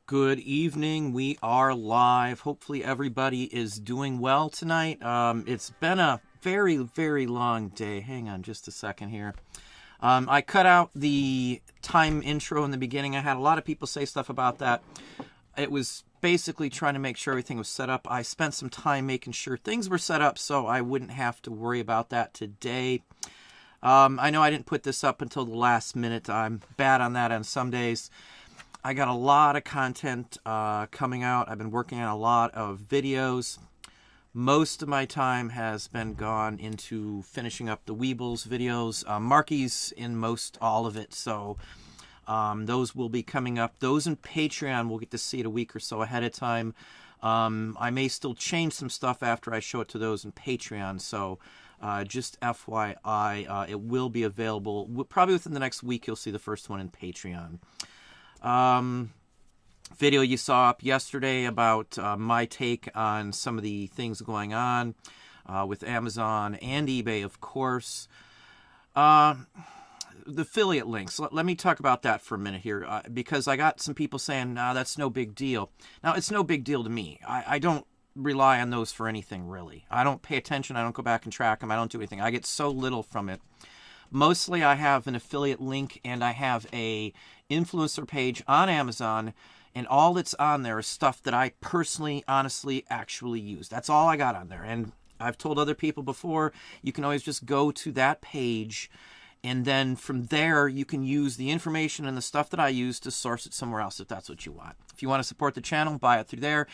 Good evening. We are live. Hopefully everybody is doing well tonight. It's been a very, very long day. Hang on just a second here. I cut out the time intro in the beginning. I had a lot of people say stuff about that. It was basically trying to make sure everything was set up. I spent some time making sure things were set up so I wouldn't have to worry about that today. I know I didn't put this up until the last minute. I'm bad on that on some days. I got a lot of content coming out. I've been working on a lot of videos. Most of my time has been gone into finishing up the Weebles videos. Marky's in most all of it, so those will be coming up. Those in Patreon, we'll get to see it a week or so ahead of time. I may still change some stuff after I show it to those in Patreon, so just FYI, it will be available. Probably within the next week, you'll see the first one in Patreon. Video you saw up yesterday about my take on some of the things going on with Amazon and eBay, of course. The affiliate links. Let me talk about that for a minute here because I got some people saying, nah, that's no big deal. Now, it's no big deal to me. I don't rely on those for anything, really. I don't pay attention. I don't go back and track them. I don't do anything. I get so little from it. Mostly I have an affiliate link and I have a influencer page on Amazon, and all that's on there is stuff that I personally, honestly, actually use. That's all I got on there. And I've told other people before, you can always just go to that page, and then from there you can use the information and the stuff that I use to source it somewhere else if that's what you want. If you want to support the channel, buy it through there.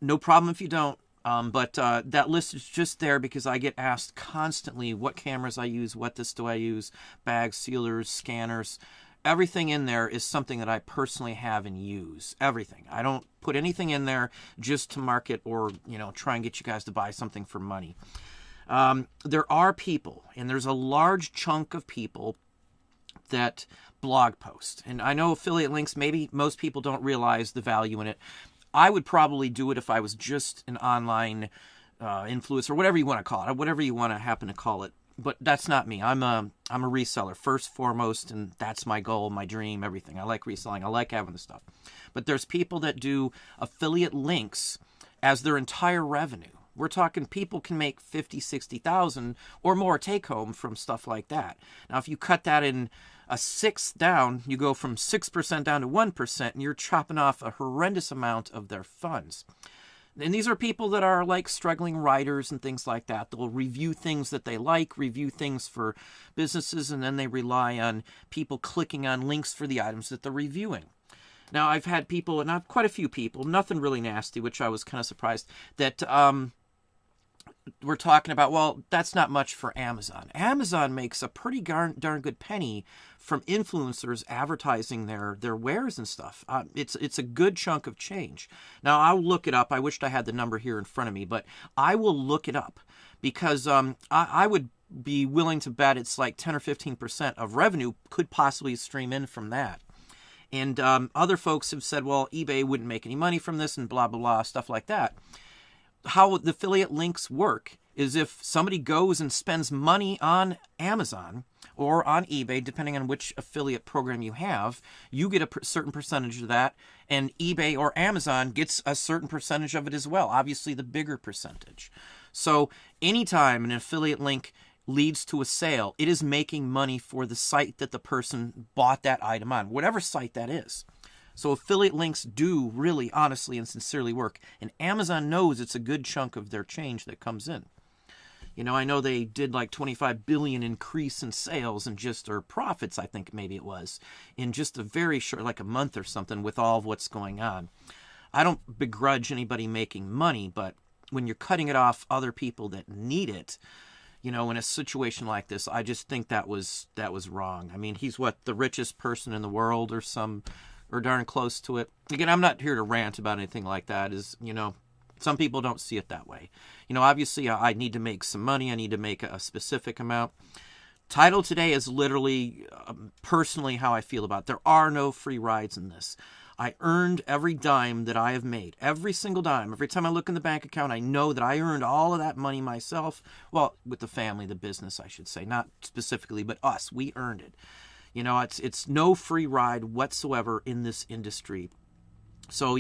No problem if you don't. But that list is just there because I get asked constantly what cameras I use, what this do I use, bags, sealers, scanners. Everything in there is something that I personally have and use. Everything. I don't put anything in there just to market or, try and get you guys to buy something for money. There are people, and there's a large chunk of people that blog post. And I know affiliate links, maybe most people don't realize the value in it. I would probably do it if I was just an online influencer, whatever you want to call it, whatever you want to happen to call it. But that's not me. I'm a reseller first, foremost, and that's my goal, my dream, everything. I like reselling. I like having the stuff. But there's people that do affiliate links as their entire revenue. We're talking people can make 50, 60,000 or more take home from stuff like that. Now, if you cut that in a sixth down, you go from 6% down to 1%, and you're chopping off a horrendous amount of their funds. And these are people that are like struggling writers and things like that. They'll review things that they like, review things for businesses, and then they rely on people clicking on links for the items that they're reviewing. Now, I've had people, and I've quite a few people, nothing really nasty, which I was kind of surprised, that we're talking about, well, that's not much for Amazon. Amazon makes a pretty darn good penny from influencers advertising their wares and stuff. It's a good chunk of change. Now, I'll look it up. I wished I had the number here in front of me, but I will look it up because I would be willing to bet it's like 10 or 15% of revenue could possibly stream in from that. And other folks have said, well, eBay wouldn't make any money from this and blah, blah, blah, stuff like that. How the affiliate links work is if somebody goes and spends money on Amazon or on eBay, depending on which affiliate program you have, you get a certain percentage of that, and eBay or Amazon gets a certain percentage of it as well, obviously the bigger percentage. So anytime an affiliate link leads to a sale, it is making money for the site that the person bought that item on, whatever site that is. So affiliate links do really, honestly, and sincerely work. And Amazon knows it's a good chunk of their change that comes in. I know they did like 25 billion increase in sales and or profits, I think maybe it was, in just a very short, like a month or something with all of what's going on. I don't begrudge anybody making money, but when you're cutting it off other people that need it, in a situation like this, I just think that was wrong. I mean, he's the richest person in the world or darn close to it. Again, I'm not here to rant about anything like that. Some people don't see it that way. Obviously, I need to make some money. I need to make a specific amount. Title today is literally personally how I feel about it. There are no free rides in this. I earned every dime that I have made. Every single dime. Every time I look in the bank account, I know that I earned all of that money myself. Well, with the family, the business, I should say. Not specifically, but us. We earned it. It's no free ride whatsoever in this industry. So,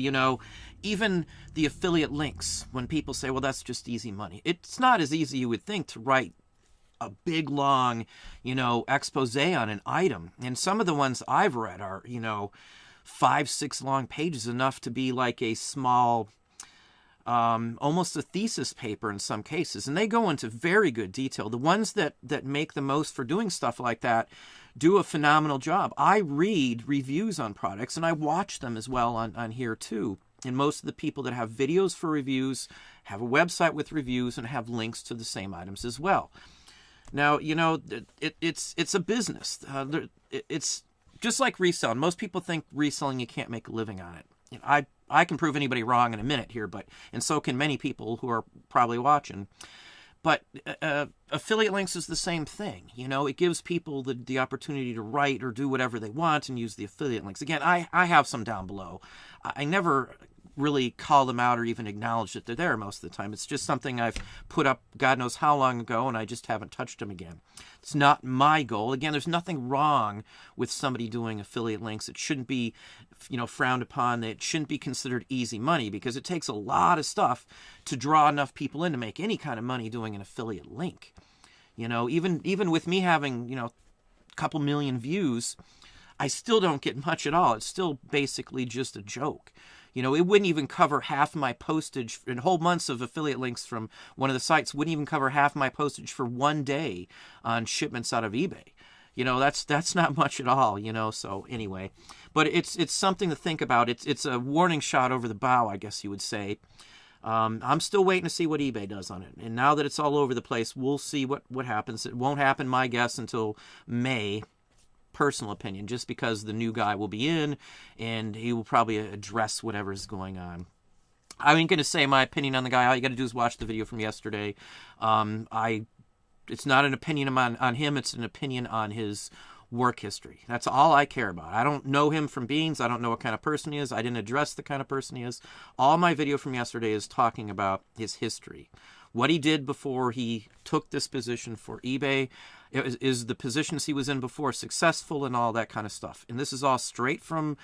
even the affiliate links, when people say, well, that's just easy money, it's not as easy you would think to write a big, long, expose on an item. And some of the ones I've read are, 5-6 long pages, enough to be like a small, almost a thesis paper in some cases. And they go into very good detail. The ones that make the most for doing stuff like that do a phenomenal job. I read reviews on products, and I watch them as well on here too. And most of the people that have videos for reviews have a website with reviews and have links to the same items as well. Now, it's a business. It's just like reselling. Most people think reselling, you can't make a living on it. I can prove anybody wrong in a minute here, and so can many people who are probably watching. But affiliate links is the same thing. It gives people the opportunity to write or do whatever they want and use the affiliate links. Again, I have some down below. I never really call them out or even acknowledge that they're there most of the time. It's just something I've put up God knows how long ago, and I just haven't touched them again. It's not my goal. Again, there's nothing wrong with somebody doing affiliate links. It shouldn't be, frowned upon. It shouldn't be considered easy money, because it takes a lot of stuff to draw enough people in to make any kind of money doing an affiliate link. Even with me having, a couple million views, I still don't get much at all. It's still basically just a joke. It wouldn't even cover half my postage, and whole months of affiliate links from one of the sites wouldn't even cover half my postage for one day on shipments out of eBay. That's not much at all, so anyway. But it's something to think about. It's a warning shot over the bow, I guess you would say. I'm still waiting to see what eBay does on it. And now that it's all over the place, we'll see what happens. It won't happen, my guess, until May. Personal opinion, just because the new guy will be in and he will probably address whatever is going on. I ain't going to say my opinion on the guy. All you got to do is watch the video from yesterday. It's not an opinion on him. It's an opinion on his work history. That's all I care about. I don't know him from beans. I don't know what kind of person he is. I didn't address the kind of person he is. All my video from yesterday is talking about his history. What he did before he took this position for eBay. Is the positions he was in before successful, and all that kind of stuff. And this is all straight from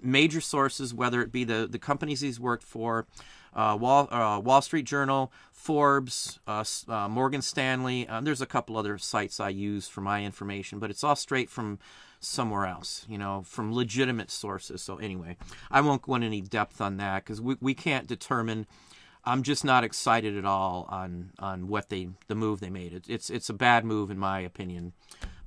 major sources, whether it be the companies he's worked for, Wall Street Journal, Forbes, Morgan Stanley. There's a couple other sites I use for my information, but it's all straight from somewhere else, from legitimate sources. So anyway, I won't go into any depth on that, because we can't determine. I'm just not excited at all on what the move they made. It's a bad move in my opinion.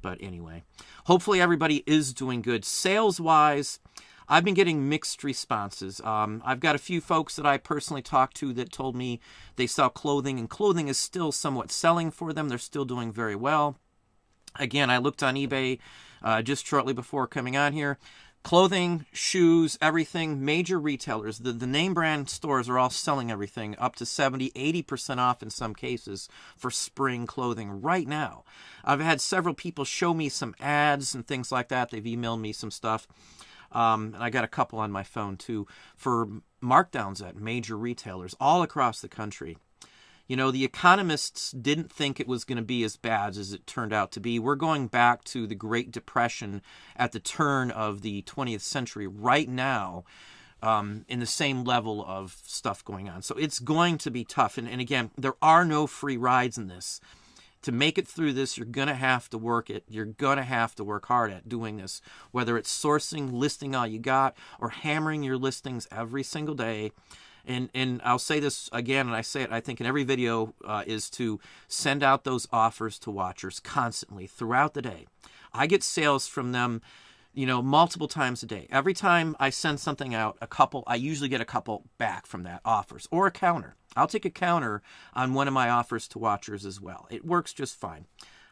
But anyway, hopefully everybody is doing good. Sales-wise, I've been getting mixed responses. I've got a few folks that I personally talked to that told me they sell clothing, and clothing is still somewhat selling for them. They're still doing very well. Again, I looked on eBay just shortly before coming on here. Clothing, shoes, everything, major retailers, the name brand stores are all selling everything up to 70-80% off in some cases for spring clothing right now. I've had several people show me some ads and things like that. They've emailed me some stuff. And I got a couple on my phone too for markdowns at major retailers all across the country. The economists didn't think it was going to be as bad as it turned out to be. We're going back to the Great Depression at the turn of the 20th century right now, in the same level of stuff going on. So it's going to be tough. And again, there are no free rides in this. To make it through this, you're going to have to work it. You're going to have to work hard at doing this, whether it's sourcing, listing all you got, or hammering your listings every single day. And I'll say this again, and I say it, I think, in every video, is to send out those offers to watchers constantly throughout the day. I get sales from them, multiple times a day. Every time I send something out, I usually get a couple back from that, offers, or a counter. I'll take a counter on one of my offers to watchers as well. It works just fine.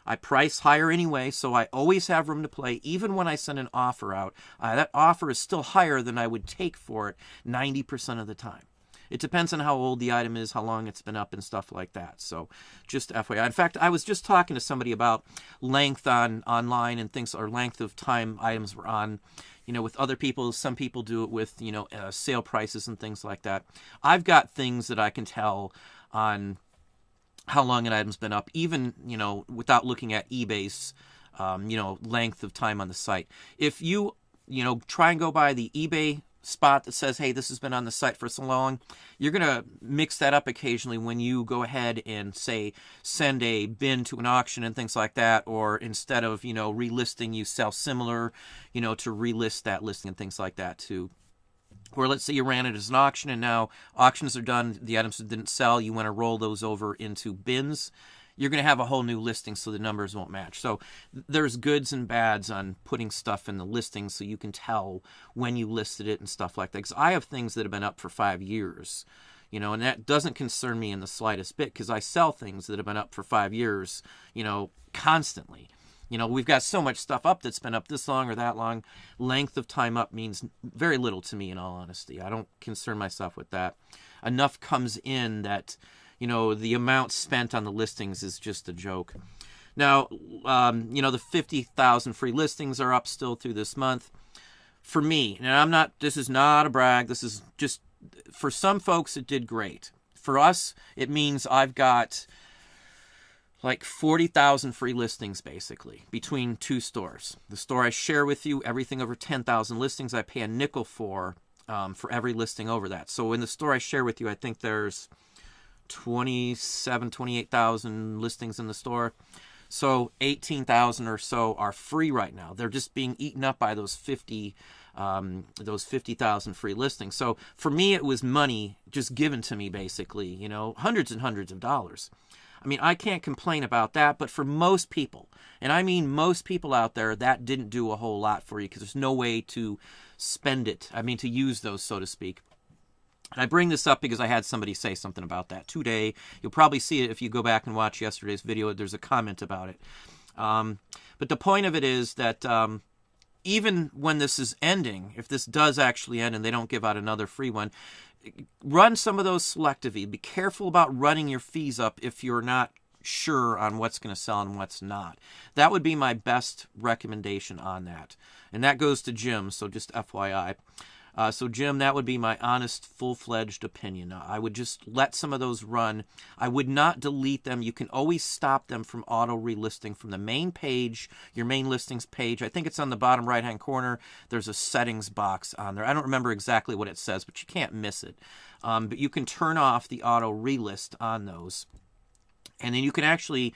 I price higher anyway, so I always have room to play. Even when I send an offer out, that offer is still higher than I would take for it 90% of the time. It depends on how old the item is, how long it's been up, and stuff like that. So just FYI. In fact, I was just talking to somebody about length online and things, or length of time items were on. With other people, some people do it with, sale prices and things like that. I've got things that I can tell on how long an item's been up, even, without looking at eBay's, length of time on the site. If you, try and go by the eBay spot that says, hey, this has been on the site for so long, you're going to mix that up occasionally when you go ahead and, say, send a bin to an auction and things like that, or instead of, relisting, you sell similar, to relist that listing and things like that too. Or let's say you ran it as an auction and now auctions are done, the items that didn't sell, you want to roll those over into bins. You're going to have a whole new listing, so the numbers won't match. So there's goods and bads on putting stuff in the listing so you can tell when you listed it and stuff like that. Because I have things that have been up for 5 years, and that doesn't concern me in the slightest bit because I sell things that have been up for 5 years, constantly. We've got so much stuff up that's been up this long or that long. Length of time up means very little to me, in all honesty. I don't concern myself with that. Enough comes in that the amount spent on the listings is just a joke. Now, the 50,000 free listings are up still through this month. For me, and this is not a brag, this is just, for some folks it did great. For us, it means I've got like 40,000 free listings basically between two stores. The store I share with you, everything over 10,000 listings, I pay a nickel for every listing over that. So in the store I share with you, I think there's 28,000 listings in the store. So 18,000 or so are free right now. They're just being eaten up by those 50,000 free listings. So for me, it was money just given to me basically, hundreds and hundreds of dollars. I mean, I can't complain about that, but for most people, and I mean most people out there, that didn't do a whole lot for you because there's no way to spend it. I mean, to use those, so to speak. And I bring this up because I had somebody say something about that today. You'll probably see it if you go back and watch yesterday's video. There's a comment about it. But the point of it is that even when this is ending, if this does actually end and they don't give out another free one, run some of those selectively. Be careful about running your fees up if you're not sure on what's going to sell and what's not. That would be my best recommendation on that. And that goes to Jim, so just FYI. So, Jim, that would be my honest, full-fledged opinion. I would just let some of those run. I would not delete them. You can always stop them from auto-relisting from the main page, your main listings page. I think it's on the bottom right-hand corner. There's a settings box on there. I don't remember exactly what it says, but you can't miss it. But you can turn off the auto-relist on those. And then you can actually,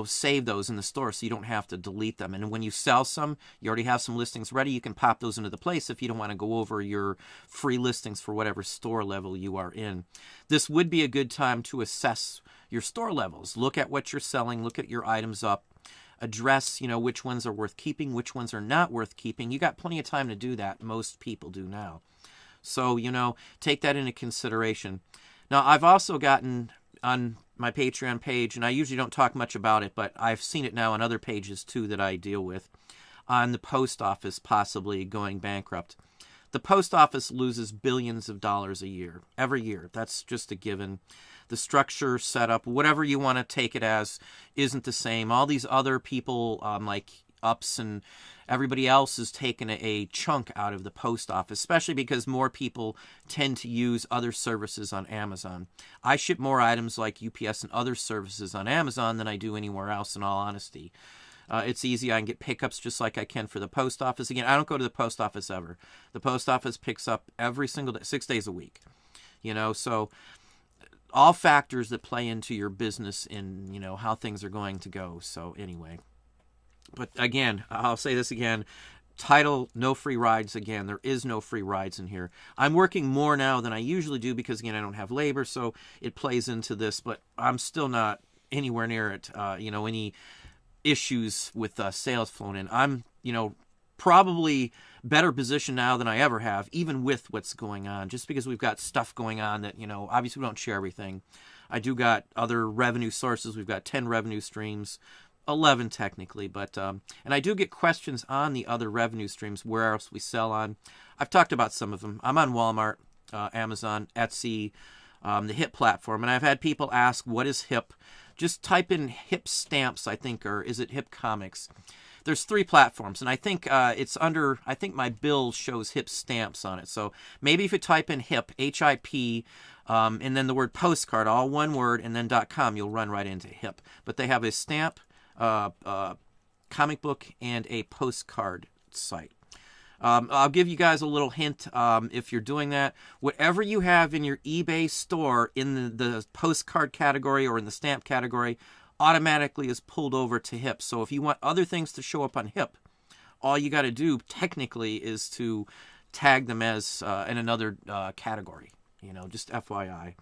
save those in the store so you don't have to delete them. And when you sell some, you already have some listings ready. You can pop those into the place if you don't want to go over your free listings for whatever store level you are in. This would be a good time to assess your store levels. Look at what you're selling. Look at your items up. Address, which ones are worth keeping, which ones are not worth keeping. You got plenty of time to do that. Most people do now. So, take that into consideration. Now, I've also gotten on my Patreon page, and I usually don't talk much about it, but I've seen it now on other pages too that I deal with, on the post office possibly going bankrupt. The post office loses billions of dollars a year, every year. That's just a given. The structure, setup, whatever you want to take it as, isn't the same. All these other people, like Ups and everybody else, is taking a chunk out of the post office, especially because more people tend to use other services on Amazon. I ship more items like UPS and other services on Amazon than I do anywhere else, in all honesty. It's easy. I can get pickups just like I can for the post office. Again, I don't go to the post office ever. The post office picks up every single day, 6 days a week. So all factors that play into your business and, how things are going to go. So anyway. But again, I'll say this again, title, no free rides. Again, there is no free rides in here. I'm working more now than I usually do because, again, I don't have labor, so it plays into this, but I'm still not anywhere near it, any issues with sales flowing in. I'm, probably better positioned now than I ever have, even with what's going on, just because we've got stuff going on that, obviously we don't share everything. I do got other revenue sources. We've got 10 revenue streams. 11 technically, but and I do get questions on the other revenue streams, where else we sell on. I've talked about some of them. I'm on Walmart, Amazon, Etsy, the HIP platform, and I've had people ask, what is HIP? Just type in HIP Stamps, I think, or is it HIP Comics? There's 3 platforms, and I think it's under, I think my bill shows HIP Stamps on it. So maybe if you type in HIP, H-I-P, and then the word postcard, all one word, and then .com, you'll run right into HIP. But they have a stamp, comic book, and a postcard site. I'll give you guys a little hint if you're doing that. Whatever you have in your eBay store in the postcard category or in the stamp category automatically is pulled over to HIP. So if you want other things to show up on HIP, all you got to do technically is to tag them as in another category. Just FYI.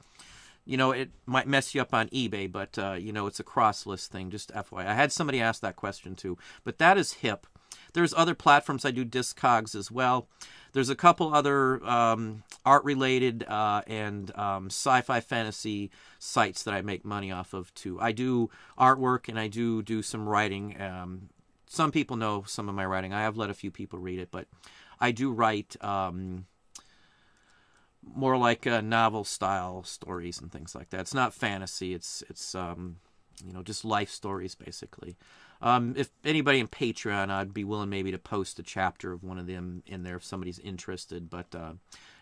It might mess you up on eBay, but, it's a cross-list thing, just FYI. I had somebody ask that question too, but that is HIP. There's other platforms. I do Discogs as well. There's a couple other art-related and sci-fi fantasy sites that I make money off of too. I do artwork and I do some writing. Some people know some of my writing. I have let a few people read it, but I do write more like novel-style stories and things like that. It's not fantasy. It's just life stories basically. If anybody in Patreon, I'd be willing maybe to post a chapter of one of them in there if somebody's interested. But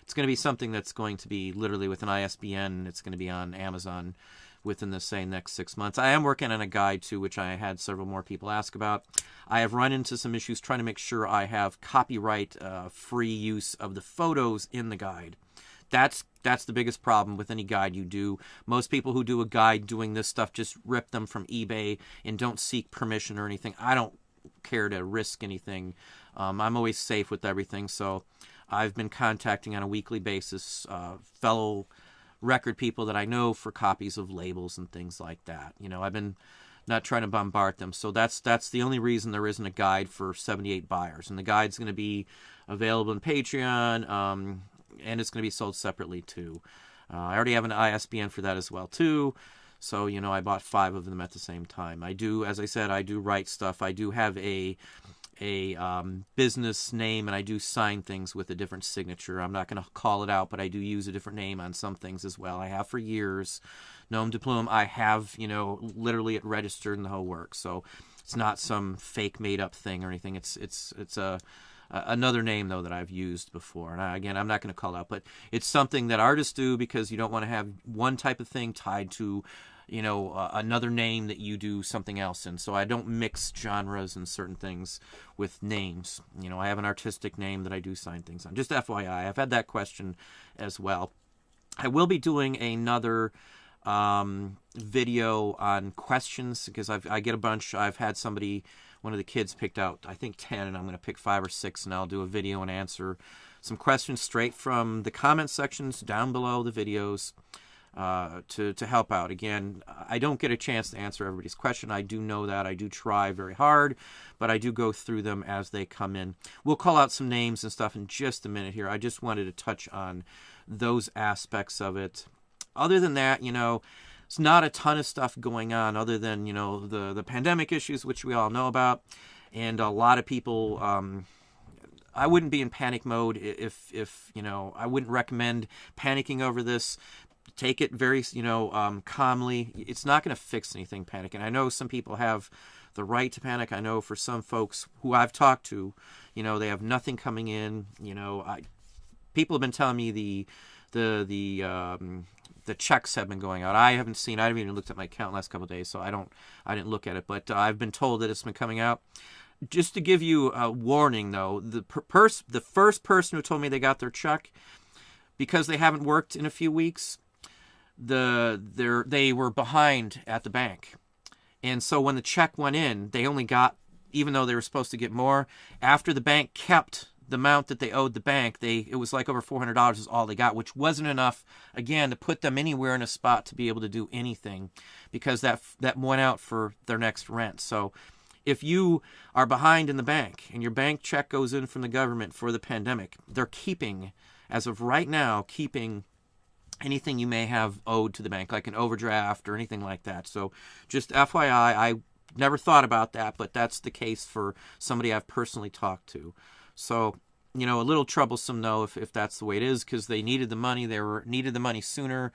it's going to be something that's going to be literally with an ISBN. It's going to be on Amazon within the, say, next 6 months. I am working on a guide, too, which I had several more people ask about. I have run into some issues trying to make sure I have copyright-free use of the photos in the guide. That's the biggest problem with any guide you do. Most people who do a guide doing this stuff just rip them from eBay and don't seek permission or anything. I don't care to risk anything. I'm always safe with everything, so I've been contacting on a weekly basis fellow record people that I know for copies of labels and things like that. I've been not trying to bombard them. So that's the only reason there isn't a guide for 78 buyers. And the guide's going to be available in Patreon, and it's going to be sold separately too. I already have an ISBN for that as well too. So, I bought 5 of them at the same time. I do, as I said, I do write stuff. I do have a business name, and I do sign things with a different signature. I'm not going to call it out, but I do use a different name on some things as well. I have for years. Nom de plume, I have, literally it registered and the whole works. So it's not some fake made up thing or anything. It's another name, though, that I've used before. And again, I'm not going to call out, but it's something that artists do because you don't want to have one type of thing tied to, another name that you do something else in. So I don't mix genres and certain things with names. I have an artistic name that I do sign things on. Just FYI, I've had that question as well. I will be doing another video on questions because I get a bunch. I've had one of the kids picked out, I think 10, and I'm going to pick 5 or 6, and I'll do a video and answer some questions straight from the comment sections down below the videos to help out. Again, I don't get a chance to answer everybody's question. I do know that. I do try very hard, but I do go through them as they come in. We'll call out some names and stuff in just a minute here. I just wanted to touch on those aspects of it. Other than that, it's not a ton of stuff going on other than, the pandemic issues, which we all know about. And a lot of people, I wouldn't be in panic mode if I wouldn't recommend panicking over this. Take it very, calmly. It's not going to fix anything, panicking. I know some people have the right to panic. I know for some folks who I've talked to, they have nothing coming in. People have been telling me the checks have been going out. I haven't even looked at my account last couple of days, so I didn't look at it. But I've been told that it's been coming out. Just to give you a warning, though, the first person who told me they got their check, because they haven't worked in a few weeks, they were behind at the bank. And so when the check went in, they only got, even though they were supposed to get more, after the bank kept the amount that they owed the bank, it was like over $400 is all they got, which wasn't enough, again, to put them anywhere in a spot to be able to do anything, because that went out for their next rent. So if you are behind in the bank and your bank check goes in from the government for the pandemic, they're keeping, as of right now, anything you may have owed to the bank, like an overdraft or anything like that. So just FYI, I never thought about that, but that's the case for somebody I've personally talked to. So, a little troublesome, though, if that's the way it is, because they needed the money. Needed the money sooner,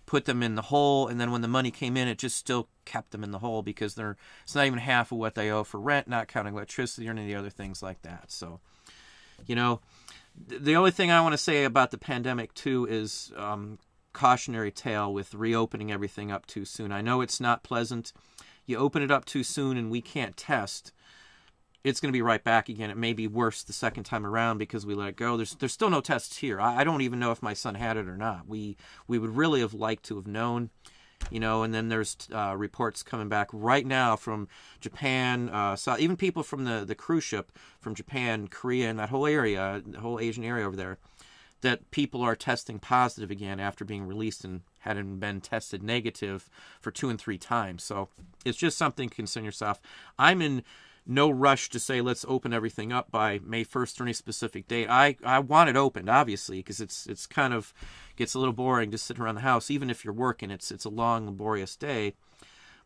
put them in the hole, and then when the money came in, it just still kept them in the hole because it's not even half of what they owe for rent, not counting electricity or any of the other things like that. So, the only thing I want to say about the pandemic, too, is cautionary tale with reopening everything up too soon. I know it's not pleasant. You open it up too soon and we can't test. it's going to be right back again. It may be worse the second time around because we let it go. There's still no tests here. I don't even know if my son had it or not. We would really have liked to have known, and then there's reports coming back right now from Japan, even people from the cruise ship from Japan, Korea, and that whole area, the whole Asian area over there, that people are testing positive again after being released and hadn't been tested negative for 2 and 3 times. So it's just something to concern yourself. I'm in no rush to say let's open everything up by May 1st or any specific date. I want it opened, obviously, because it's kind of gets a little boring to sit around the house. Even if you're working, it's a long, laborious day.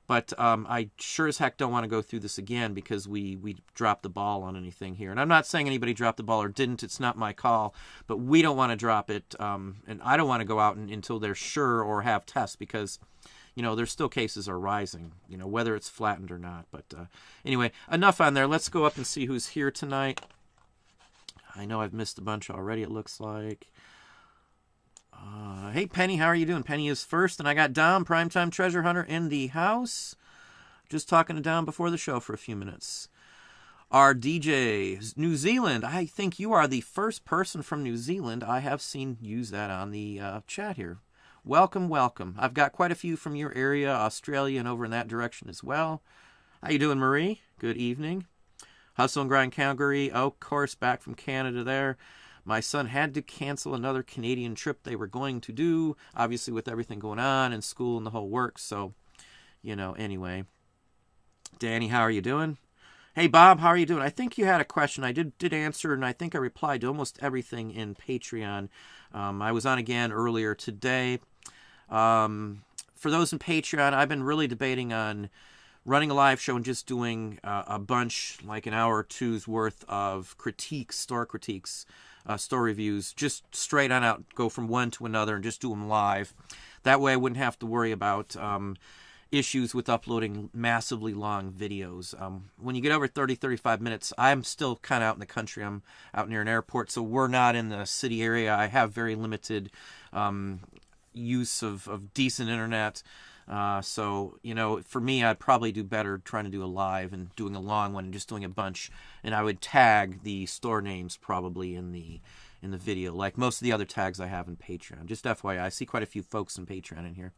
But I sure as heck don't want to go through this again because we dropped the ball on anything here. And I'm not saying anybody dropped the ball or didn't. It's not my call. But we don't want to drop it. And I don't want to go out until they're sure or have tests because, there's still cases are rising, whether it's flattened or not. But anyway, enough on there. Let's go up and see who's here tonight. I know I've missed a bunch already, it looks like. Hey, Penny, how are you doing? Penny is first, and I got Dom, Primetime Treasure Hunter, in the house. Just talking to Dom before the show for a few minutes. Our DJ, New Zealand. I think you are the first person from New Zealand I have seen use that on the chat here. Welcome, welcome. I've got quite a few from your area, Australia, and over in that direction as well. How you doing, Marie? Good evening. Hustle and Grind Calgary. Oh, of course, back from Canada there. My son had to cancel another Canadian trip they were going to do, obviously with everything going on and school and the whole works. So, anyway. Danny, how are you doing? Hey, Bob, how are you doing? I think you had a question. I did answer, and I think I replied to almost everything in Patreon. I was on again earlier today. For those in Patreon, I've been really debating on running a live show and just doing a bunch, like an hour or two's worth of critiques, store critiques, store reviews, just straight on out, go from one to another and just do them live. That way I wouldn't have to worry about issues with uploading massively long videos. When you get over 30, 35 minutes, I'm still kind of out in the country. I'm out near an airport, so we're not in the city area. I have very limited use of decent internet. So, for me, I'd probably do better trying to do a live and doing a long one and just doing a bunch. And I would tag the store names probably in the video, like most of the other tags I have in Patreon. Just FYI, I see quite a few folks in Patreon in here.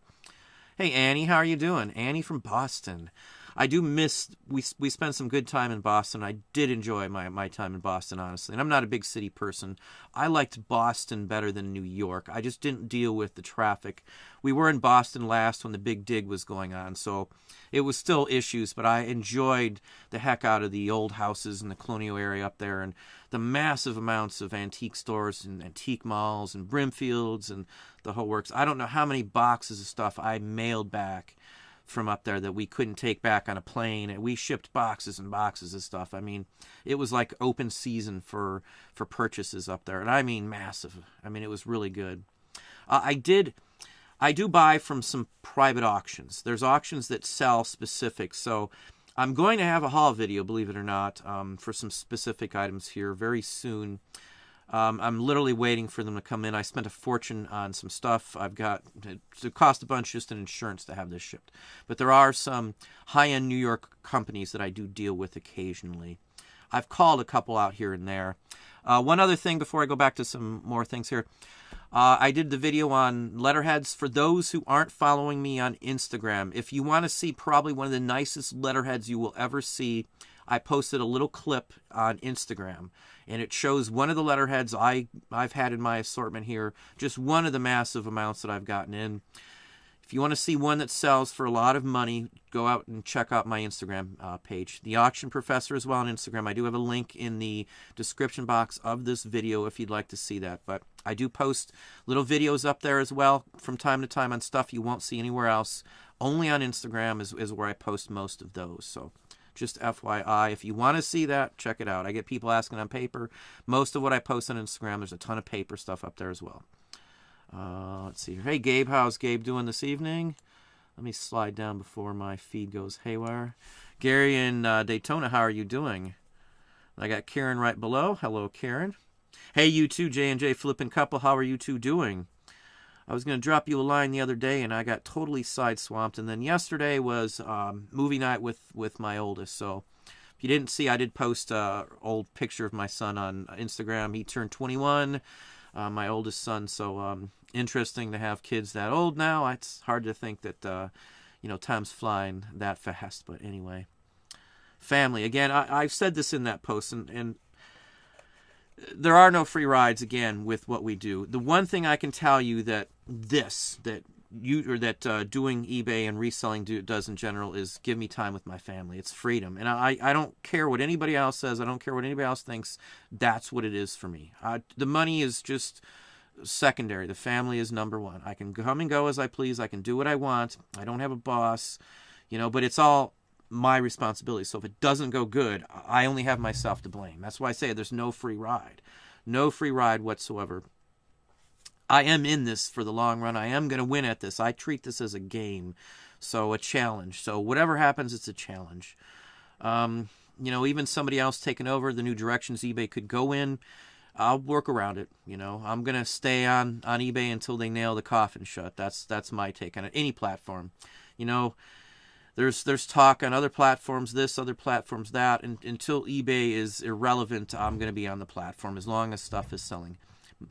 Hey, Annie, how are you doing? Annie from Boston. I do miss, we spent some good time in Boston. I did enjoy my time in Boston, honestly. And I'm not a big city person. I liked Boston better than New York. I just didn't deal with the traffic. We were in Boston last when the big dig was going on, so it was still issues, but I enjoyed the heck out of the old houses in the colonial area up there and the massive amounts of antique stores and antique malls and Brimfields and the whole works. I don't know how many boxes of stuff I mailed back from up there that we couldn't take back on a plane, and we shipped boxes and boxes of stuff. I mean, it was like open season for purchases up there, and I mean massive. I mean, it was really good. I do buy from some private auctions. There's auctions that sell specific, so I'm going to have a haul video, believe it or not, for some specific items here very soon. I'm literally waiting for them to come in. I spent a fortune on some stuff. It cost a bunch just in insurance to have this shipped. But there are some high-end New York companies that I do deal with occasionally. I've called a couple out here and there. One other thing before I go back to some more things here. I did the video on letterheads. For those who aren't following me on Instagram, if you want to see probably one of the nicest letterheads you will ever see, I posted a little clip on Instagram, and it shows one of the letterheads I've had in my assortment here, just one of the massive amounts that I've gotten in. If you want to see one that sells for a lot of money, go out and check out my Instagram page. The Auction Professor as well on Instagram. I do have a link in the description box of this video if you'd like to see that. But I do post little videos up there as well from time to time on stuff you won't see anywhere else. Only on Instagram is where I post most of those. So just FYI, if you want to see that, check it out. I get people asking on paper. Most of what I post on Instagram, there's a ton of paper stuff up there as well. Let's see here. Hey, Gabe, how's Gabe doing this evening? Let me slide down before my feed goes haywire. Gary in Daytona, how are you doing? I got Karen right below. Hello, Karen. Hey, you two, J&J Flippin' Couple, how are you two doing? I was going to drop you a line the other day, and I got totally side-swamped. And then yesterday was movie night with my oldest. So If you didn't see, I did post an old picture of my son on Instagram. He turned 21, my oldest son. So interesting to have kids that old now. It's hard to think that, time's flying that fast. But anyway, family. Again, I've said this in that post, and there are no free rides, again, with what we do. The one thing I can tell you that doing eBay and reselling does in general is give me time with my family. It's freedom. And I don't care what anybody else says. I don't care what anybody else thinks. That's what it is for me. The money is just secondary. The family is number one. I can come and go as I please. I can do what I want. I don't have a boss, but it's all my responsibility. So if it doesn't go good, I only have myself to blame. That's why I say there's no free ride. No free ride whatsoever. I am in this for the long run. I am going to win at this. I treat this as a game, so a challenge. So whatever happens, it's a challenge. Even somebody else taking over the new directions eBay could go in, I'll work around it. I'm going to stay on eBay until they nail the coffin shut. That's my take on it. Any platform. There's talk on other platforms, this, other platforms, that. And until eBay is irrelevant, I'm going to be on the platform as long as stuff is selling.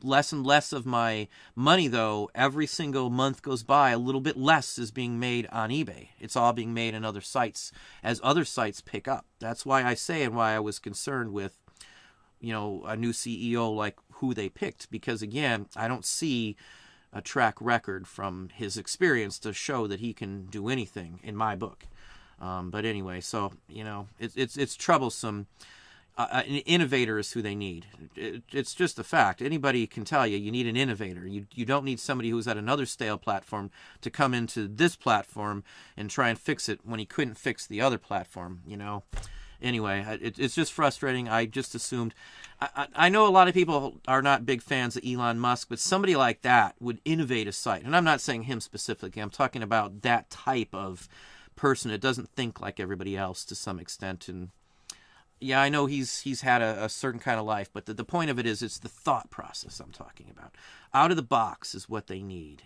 Less and less of my money, though, every single month goes by, a little bit less is being made on eBay. It's all being made on other sites as other sites pick up. That's why I say, and why I was concerned with, a new CEO, like who they picked. Because, again, I don't see a track record from his experience to show that he can do anything in my book. But anyway, so, it's troublesome. An innovator is who they need. It's just a fact. Anybody can tell you need an innovator. You don't need somebody who's at another stale platform to come into this platform and try and fix it when he couldn't fix the other platform, Anyway, it's just frustrating. I just assumed. I know a lot of people are not big fans of Elon Musk, but somebody like that would innovate a site. And I'm not saying him specifically. I'm talking about that type of person that doesn't think like everybody else to some extent. And yeah, I know he's had a certain kind of life, but the point of it is it's the thought process I'm talking about. Out of the box is what they need,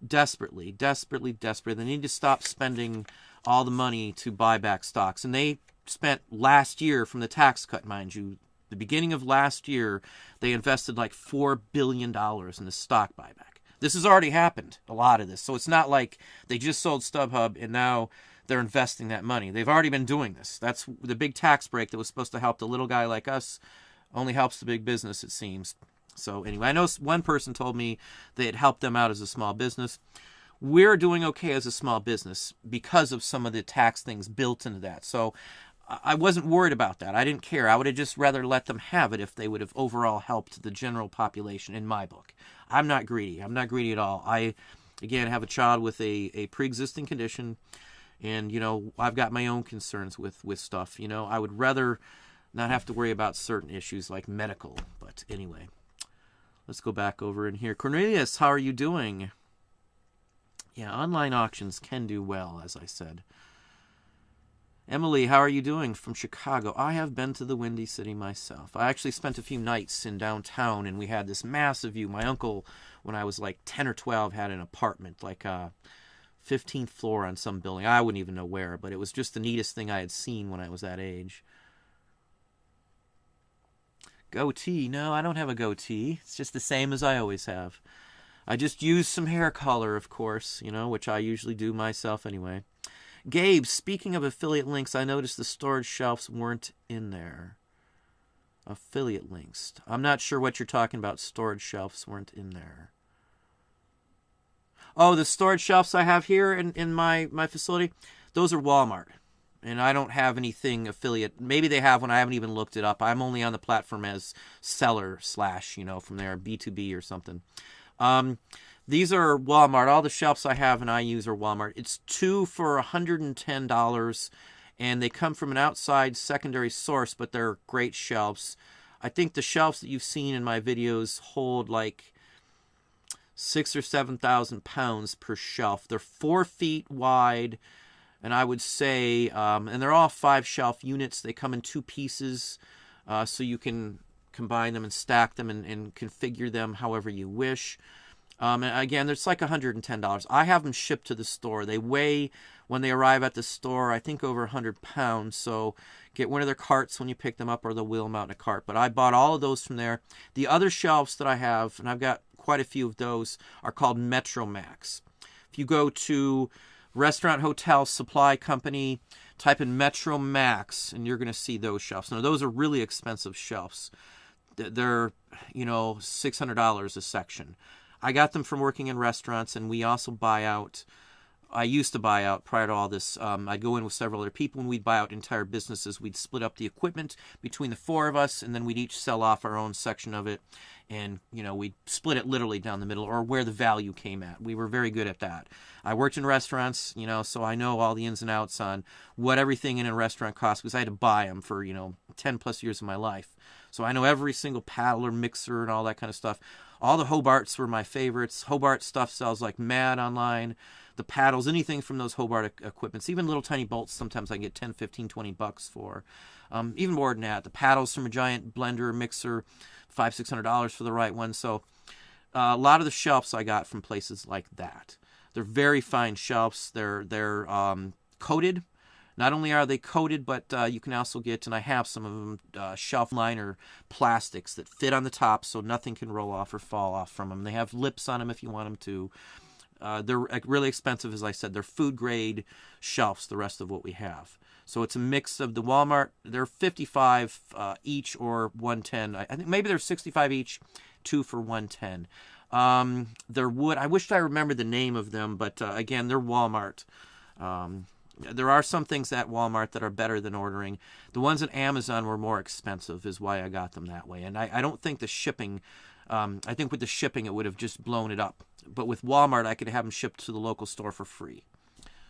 desperately. They need to stop spending all the money to buy back stocks. And they spent last year, from the tax cut, mind you, the beginning of last year, they invested like $4 billion in the stock buyback. This has already happened, a lot of this. So it's not like they just sold StubHub and now they're investing that money. They've already been doing this. That's the big tax break that was supposed to help the little guy like us, only helps the big business, it seems. So anyway, I know one person told me that it helped them out as a small business. We're doing okay as a small business because of some of the tax things built into that. So I wasn't worried about that. I didn't care. I would have just rather let them have it if they would have overall helped the general population in my book. I'm not greedy. I'm not greedy at all. I, again, have a child with a pre-existing condition. And, I've got my own concerns with stuff. I would rather not have to worry about certain issues like medical. But anyway, let's go back over in here. Cornelius, how are you doing? Yeah, online auctions can do well, as I said. Emily, how are you doing? From Chicago. I have been to the Windy City myself. I actually spent a few nights in downtown, and we had this massive view. My uncle, when I was like 10 or 12, had an apartment, like 15th floor on some building. I wouldn't even know where, but it was just the neatest thing I had seen when I was that age. Goatee. No, I don't have a goatee. It's just the same as I always have. I just use some hair color, of course, which I usually do myself anyway. Gabe, speaking of affiliate links, I noticed the storage shelves weren't in there. Affiliate links. I'm not sure what you're talking about. Storage shelves weren't in there. Oh, the storage shelves I have here in my facility, those are Walmart. And I don't have anything affiliate. Maybe they have one. I haven't even looked it up. I'm only on the platform as seller / from there, B2B or something. These are Walmart. All the shelves I have and I use are Walmart. It's 2 for $110, and they come from an outside secondary source, but they're great shelves. I think the shelves that you've seen in my videos hold like 6,000 or 7,000 pounds per shelf. They're 4 feet wide, and I would say, and they're all 5-shelf units. They come in 2 pieces, so you can combine them and stack them and configure them however you wish. And again, it's like $110. I have them shipped to the store. They weigh, when they arrive at the store, I think over 100 pounds. So get one of their carts when you pick them up, or they'll wheel them out in a cart. But I bought all of those from there. The other shelves that I have, and I've got quite a few of those, are called Metro Max. If you go to Restaurant Hotel Supply Company, type in Metro Max, and you're going to see those shelves. Now, those are really expensive shelves. They're, $600 a section. I got them from working in restaurants, and we also buy out. I used to buy out prior to all this. I'd go in with several other people, and we'd buy out entire businesses. We'd split up the equipment between the four of us, and then we'd each sell off our own section of it. And, we'd split it literally down the middle, or where the value came at. We were very good at that. I worked in restaurants, so I know all the ins and outs on what everything in a restaurant costs, because I had to buy them for, 10 plus years of my life. So I know every single paddler, mixer, and all that kind of stuff. All the Hobarts were my favorites. Hobart stuff sells like mad online. The paddles, anything from those Hobart equipments, even little tiny bolts, sometimes I can get 10, 15, 20 bucks for. Even more than that. The paddles from a giant blender, mixer, $500, $600 for the right one. So a lot of the shelves I got from places like that. They're very fine shelves. They're coated. Not only are they coated, but you can also get, and I have some of them, shelf liner plastics that fit on the top so nothing can roll off or fall off from them. They have lips on them if you want them to. They're really expensive, as I said. They're food grade shelves, the rest of what we have. So it's a mix of the Walmart. They're 55 each or 110. I think maybe they're 65 each, 2 for 110. They're wood. I wish I remembered the name of them, but again, they're Walmart. There are some things at Walmart that are better than ordering. The ones at Amazon were more expensive, is why I got them that way. And I don't think the shipping, I think with the shipping it would have just blown it up. But with Walmart, I could have them shipped to the local store for free.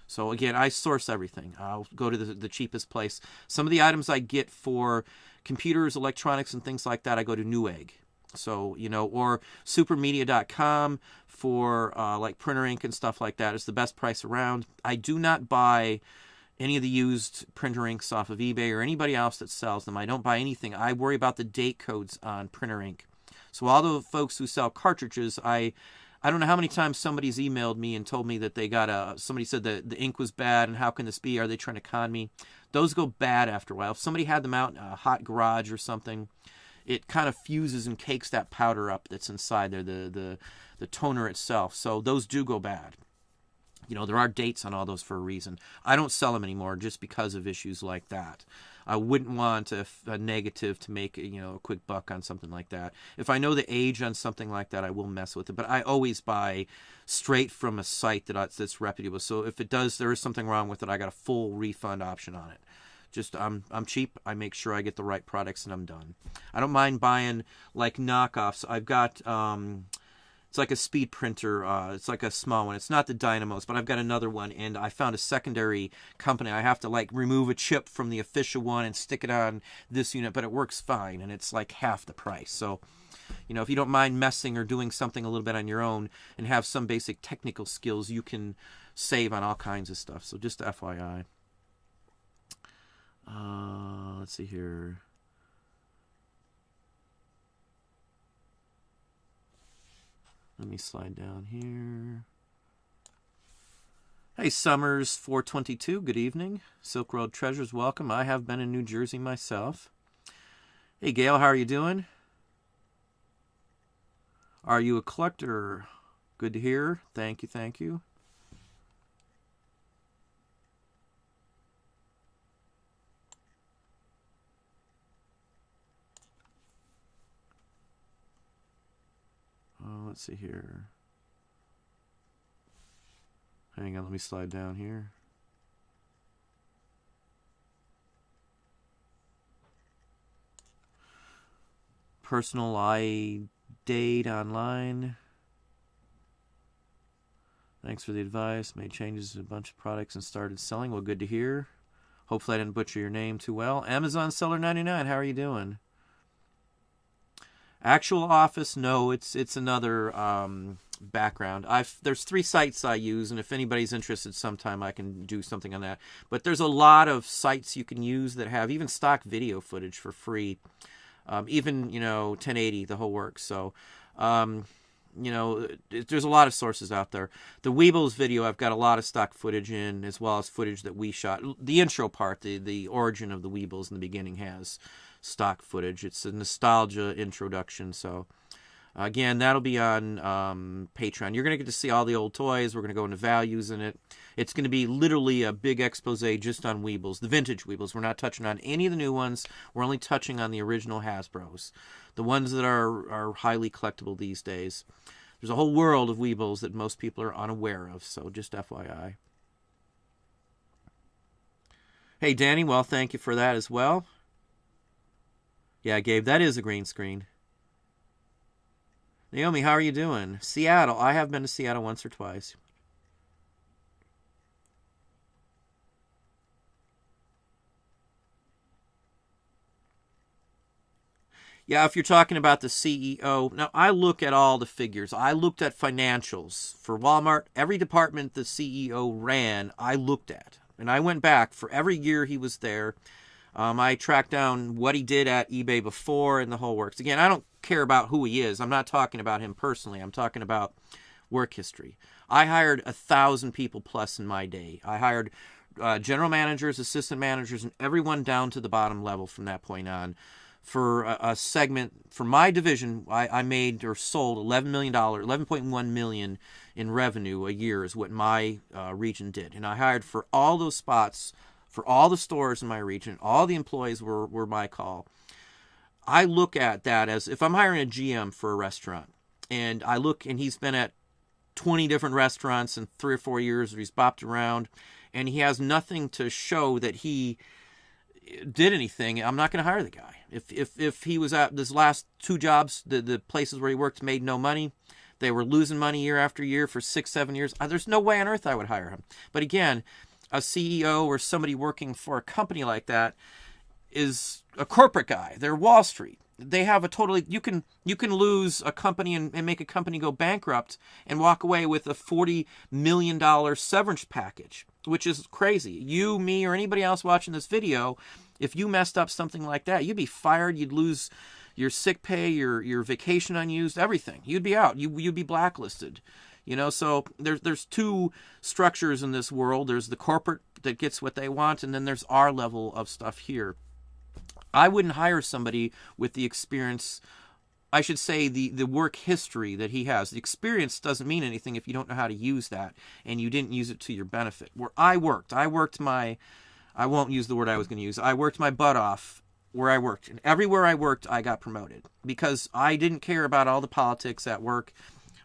So again, I source everything. I'll go to the cheapest place. Some of the items I get for computers, electronics, and things like that, I go to Newegg. So, or supermedia.com for like printer ink and stuff like that. It's the best price around. I do not buy any of the used printer inks off of eBay or anybody else that sells them. I don't buy anything. I worry about the date codes on printer ink. So all the folks who sell cartridges, I don't know how many times somebody's emailed me and told me that they got somebody said that the ink was bad and how can this be? Are they trying to con me? Those go bad after a while. If somebody had them out in a hot garage or something, it kind of fuses and cakes that powder up that's inside there, the toner itself. So those do go bad. There are dates on all those for a reason. I don't sell them anymore just because of issues like that. I wouldn't want a negative to make a quick buck on something like that. If I know the age on something like that, I will mess with it. But I always buy straight from a site that's reputable. So if there is something wrong with it, I got a full refund option on it. Just I'm cheap. I make sure I get the right products and I'm done. I don't mind buying like knockoffs. I've got it's like a speed printer. It's like a small one. It's not the Dynamos, but I've got another one, and I found a secondary company. I have to like remove a chip from the official one and stick it on this unit, but it works fine, and it's like half the price. So, if you don't mind messing or doing something a little bit on your own and have some basic technical skills, you can save on all kinds of stuff. So just FYI. Let's see here. Let me slide down here. Hey, Summers 422, good evening. Silk Road Treasures, welcome. I have been in New Jersey myself. Hey, Gail, how are you doing? Are you a collector? Good to hear. Thank you, thank you. Let's see here. Hang on, let me slide down here. Personal date online. Thanks for the advice. Made changes to a bunch of products and started selling. Well, good to hear. Hopefully I didn't butcher your name too well. Amazon Seller 99, how are you doing? Actual office, no, it's another background. There's 3 sites I use, and if anybody's interested sometime I can do something on that. But there's a lot of sites you can use that have even stock video footage for free. Even, 1080, the whole works. So there's a lot of sources out there. The Weebles video, I've got a lot of stock footage in, as well as footage that we shot. The intro part, the origin of the Weebles in the beginning, has stock footage. It's a nostalgia introduction. So again, that'll be on Patreon. You're going to get to see all the old toys. We're going to go into values in it. It's going to be literally a big expose just on Weebles, the vintage Weebles. We're not touching on any of the new ones. We're only touching on the original Hasbros, the ones that are highly collectible these days. There's a whole world of Weebles that most people are unaware of, so just FYI. Hey, Danny, well, thank you for that as well. Yeah, Gabe, that is a green screen. Naomi, how are you doing? Seattle. I have been to Seattle once or twice. Yeah, if you're talking about the CEO, now I look at all the figures. I looked at financials for Walmart. Every department the CEO ran, I looked at. And I went back for every year he was there. I tracked down what he did at eBay before and the whole works. Again, I don't care about who he is. I'm not talking about him personally. I'm talking about work history. I hired 1,000 people plus in my day. I hired general managers, assistant managers, and everyone down to the bottom level from that point on. For a segment, for my division, I made or sold $11 million, $11.1 million in revenue a year is what my region did. And I hired for all those spots, for all the stores in my region. All the employees were my call. I look at that as if I'm hiring a GM for a restaurant, and I look, and he's been at 20 different restaurants in 3 or 4 years, or he's bopped around, and he has nothing to show that he did anything, I'm not going to hire the guy. If he was at his last 2 jobs, the places where he worked made no money, they were losing money year after year for 6-7 years, there's no way on earth I would hire him. But again, a CEO or somebody working for a company like that is a corporate guy. They're Wall Street. They have a totally, you can lose a company and make a company go bankrupt and walk away with a $40 million severance package, which is crazy. You, me, or anybody else watching this video, if you messed up something like that, you'd be fired. You'd lose your sick pay, your vacation unused, everything. You'd be out. You'd be blacklisted. So there's 2 structures in this world. There's the corporate that gets what they want, and then there's our level of stuff here. I wouldn't hire somebody with the experience, I should say the work history that he has. The experience doesn't mean anything if you don't know how to use that and you didn't use it to your benefit. Where I worked my, I won't use the word I was going to use, I worked my butt off where I worked. And everywhere I worked, I got promoted because I didn't care about all the politics at work.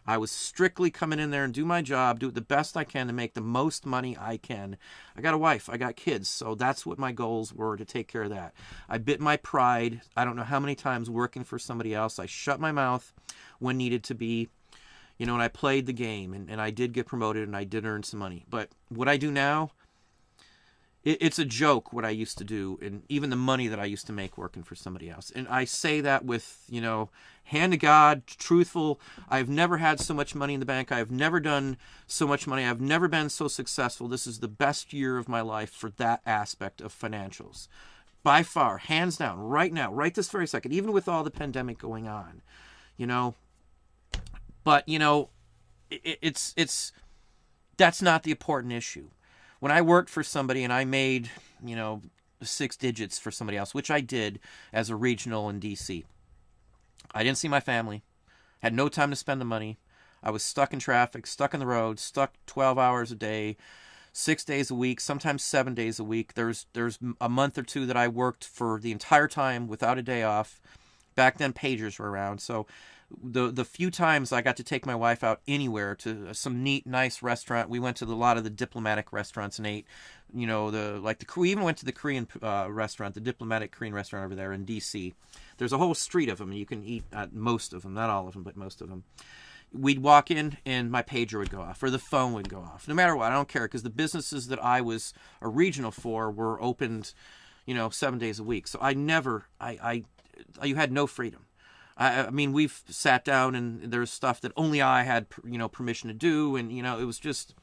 I was strictly coming in there and do my job, do it the best I can to make the most money I can. I got a wife, I got kids, so that's what my goals were, to take care of that. I bit my pride. I don't know how many times working for somebody else. I shut my mouth when needed to be, and I played the game, and I did get promoted, and I did earn some money. But what I do now, it's a joke what I used to do, and even the money that I used to make working for somebody else. And I say that with, hand to God, truthful. I've never had so much money in the bank. I've never done so much money. I've never been so successful. This is the best year of my life for that aspect of financials. By far, hands down, right now, right this very second, even with all the pandemic going on, But, it's that's not the important issue. When I worked for somebody and I made, 6 digits for somebody else, which I did as a regional in D.C., I didn't see my family, had no time to spend the money. I was stuck in traffic, stuck on the road, stuck 12 hours a day, 6 days a week, sometimes 7 days a week. There's a month or 2 that I worked for the entire time without a day off. Back then, pagers were around, so the few times I got to take my wife out anywhere to some neat, nice restaurant, we went to a lot of the diplomatic restaurants and ate, we even went to the Korean restaurant, the diplomatic Korean restaurant over there in D.C. There's a whole street of them, and you can eat at most of them, not all of them, but most of them. We'd walk in, and my pager would go off, or the phone would go off. No matter what, I don't care, because the businesses that I was a regional for were opened, 7 days a week. So you had no freedom. I mean, we've sat down and there's stuff that only I had, permission to do. And, it was just,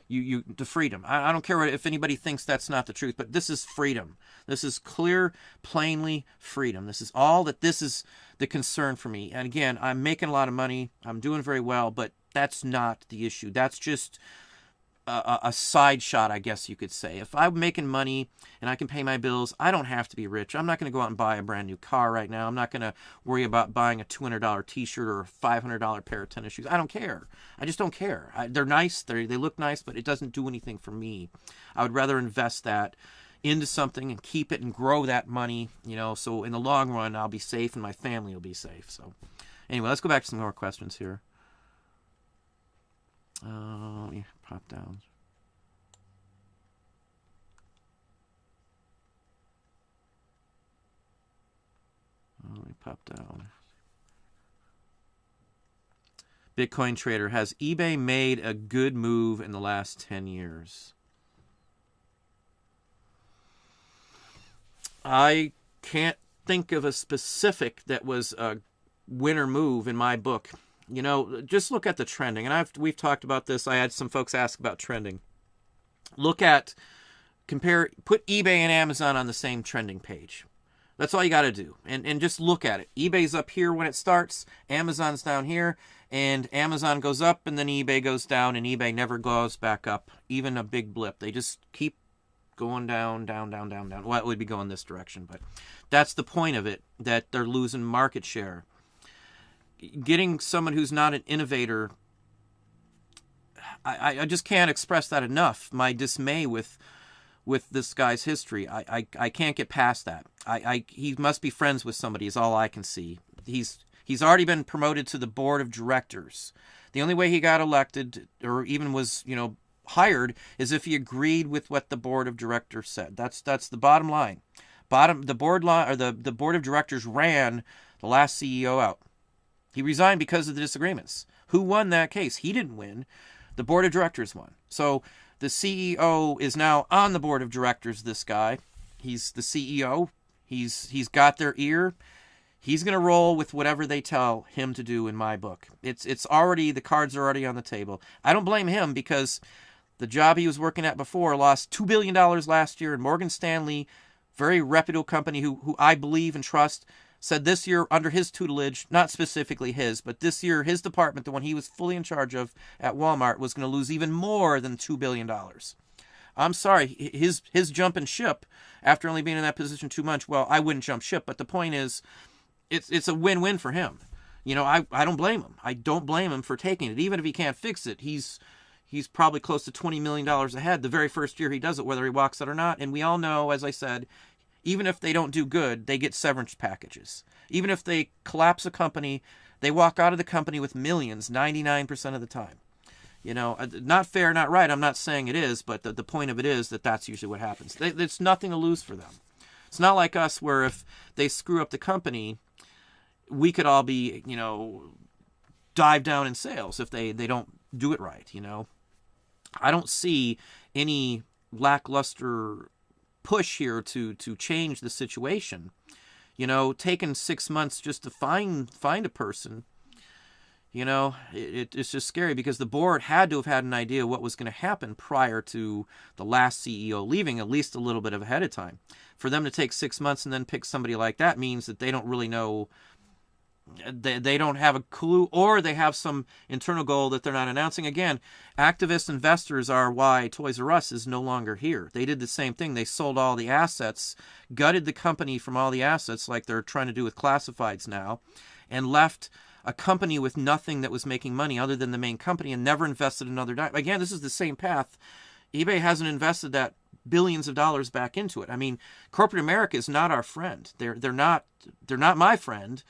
The freedom. I don't care if anybody thinks that's not the truth, but this is freedom. This is clear, plainly freedom. This is the concern for me. And again, I'm making a lot of money. I'm doing very well, but that's not the issue. That's just a side shot, I guess you could say. If I'm making money and I can pay my bills, I don't have to be rich. I'm not going to go out and buy a brand new car right now. I'm not going to worry about buying a $200 t-shirt or a $500 pair of tennis shoes. I don't care. I just don't care. They're nice. They look nice, but it doesn't do anything for me. I would rather invest that into something and keep it and grow that money, so in the long run, I'll be safe and my family will be safe. So anyway, let's go back to some more questions here. Let me pop down. Let me pop down. Bitcoin trader, has eBay made a good move in the last 10 years? I can't think of a specific that was a winner move in my book. Just look at the trending. And we've talked about this. I had some folks ask about trending. Put eBay and Amazon on the same trending page. That's all you got to do. And just look at it. eBay's up here when it starts. Amazon's down here. And Amazon goes up and then eBay goes down. And eBay never goes back up. Even a big blip. They just keep going down, down, down, down, down. Well, it would be going this direction. But that's the point of it. That they're losing market share. Getting someone who's not an innovator, I just can't express that enough. My dismay with this guy's history. I can't get past that. He must be friends with somebody is all I can see. He's already been promoted to the board of directors. The only way he got elected or even was, hired is if he agreed with what the board of directors said. That's the bottom line. The board of directors ran the last CEO out. He resigned because of the disagreements. Who won that case? He didn't win. The board of directors won. So the CEO is now on the board of directors, this guy. He's the CEO. He's got their ear. He's going to roll with whatever they tell him to do in my book. The cards are already on the table. I don't blame him because the job he was working at before lost $2 billion last year, and Morgan Stanley, very reputable company who I believe and trust, said this year under his tutelage, not specifically his, but this year his department, the one he was fully in charge of at Walmart, was going to lose even more than $2 billion. I'm sorry, his jumping ship after only being in that position 2 months, well, I wouldn't jump ship, but the point is, it's a win-win for him. I don't blame him. I don't blame him for taking it. Even if he can't fix it, he's probably close to $20 million ahead the very first year he does it, whether he walks it or not. And we all know, as I said, even if they don't do good, they get severance packages. Even if they collapse a company, they walk out of the company with millions 99% of the time. Not fair, not right. I'm not saying it is, but the point of it is that's usually what happens. There's nothing to lose for them. It's not like us where if they screw up the company, we could all be, dive down in sales if they don't do it right, I don't see any lackluster push here to change the situation. Taking 6 months just to find a person, it's just scary because the board had to have had an idea what was going to happen prior to the last CEO leaving, at least a little bit ahead of time. For them to take 6 months and then pick somebody like that means that they don't really know. They don't have a clue, or they have some internal goal that they're not announcing. Again, activist investors are why Toys R Us is no longer here. They did the same thing. They sold all the assets, gutted the company from all the assets like they're trying to do with classifieds now, and left a company with nothing that was making money other than the main company and never invested another dime. Again, this is the same path. eBay hasn't invested that billions of dollars back into it. I mean, corporate America is not our friend. They're not my friend.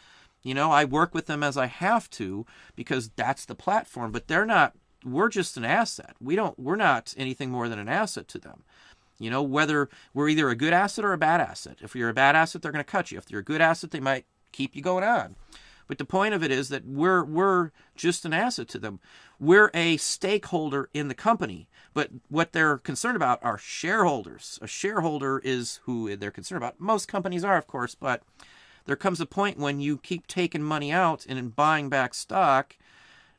I work with them as I have to because that's the platform, but they're not. We're just an asset. We're not anything more than an asset to them. Whether we're either a good asset or a bad asset. If you're a bad asset, they're going to cut you. If you're a good asset, they might keep you going on. But the point of it is that we're just an asset to them. We're a stakeholder in the company. But what they're concerned about are shareholders. A shareholder is who they're concerned about. Most companies are, of course, but there comes a point when you keep taking money out and buying back stock,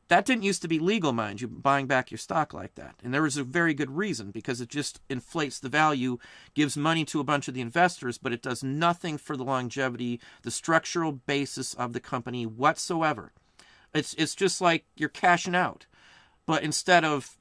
That didn't used to be legal, mind you, buying back your stock like that. And there was a very good reason, because it just inflates the value, gives money to a bunch of the investors, but it does nothing for the longevity, the structural basis of the company whatsoever. It's just like you're cashing out. But instead of,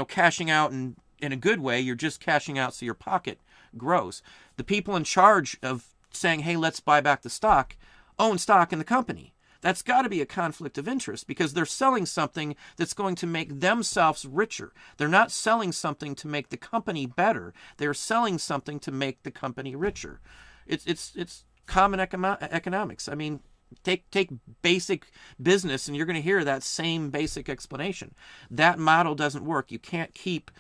cashing out in a good way, you're just cashing out so your pocket grows. The people in charge of saying, hey, let's buy back the stock, own stock in the company. That's got to be a conflict of interest, because they're selling something that's going to make themselves richer. They're not selling something to make the company better. They're selling something to make the company richer. It's common economics. I mean, take basic business and you're going to hear that same basic explanation. That model doesn't work. You can't keep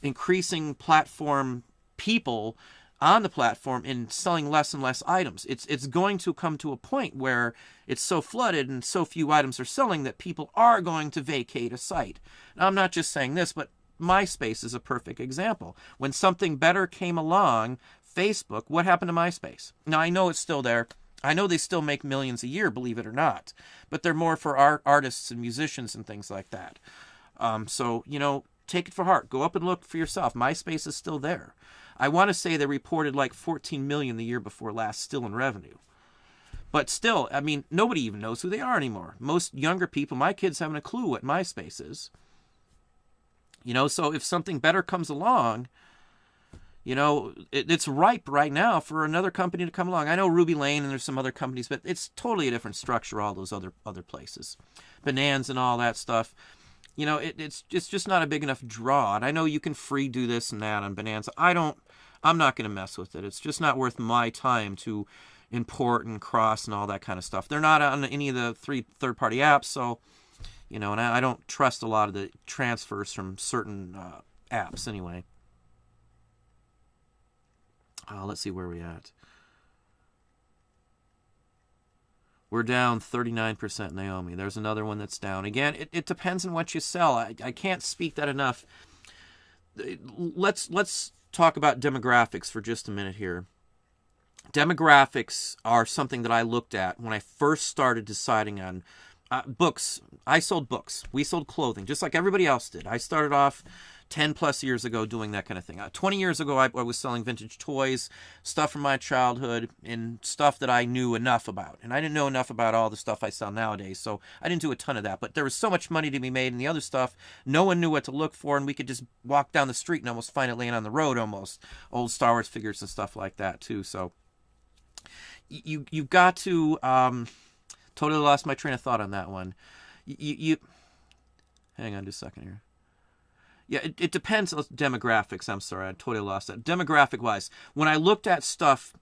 increasing platform people on the platform and selling less and less items. It's going to come to a point where it's so flooded and so few items are selling that people are going to vacate a site. Now, I'm not just saying this, but MySpace is a perfect example. When something better came along, Facebook, what happened to MySpace? Now, I know it's still there. I know they still make millions a year, believe it or not, but they're more for artists and musicians and things like that. So, take it for heart. Go up and look for yourself. MySpace is still there. I want to say they reported like 14 million the year before last still in revenue. But still, I mean, nobody even knows who they are anymore. Most younger people, my kids haven't a clue what MySpace is. So if something better comes along, it's ripe right now for another company to come along. I know Ruby Lane and there's some other companies, but it's totally a different structure, all those other places. Bonanza and all that stuff. It's just not a big enough draw. And I know you can free do this and that on Bonanza. I'm not going to mess with it. It's just not worth my time to import and cross and all that kind of stuff. They're not on any of the third-party apps, so, and I don't trust a lot of the transfers from certain apps anyway. Let's see where we're at. We're down 39%, Naomi. There's another one that's down. Again, it depends on what you sell. I can't speak that enough. Let's talk about demographics for just a minute here. Demographics are something that I looked at when I first started deciding on books. I sold books. We sold clothing, just like everybody else did. I started off 10 plus years ago doing that kind of thing. 20 years ago, I was selling vintage toys, stuff from my childhood, and stuff that I knew enough about. And I didn't know enough about all the stuff I sell nowadays, so I didn't do a ton of that. But there was so much money to be made in the other stuff, no one knew what to look for, and we could just walk down the street and almost find it laying on the road almost. Old Star Wars figures and stuff like that, too. So you've got to... totally lost my train of thought on that one. Hang on just a second here. Yeah, it depends on demographics. I'm sorry, I totally lost that. Demographic-wise, when I looked at stuff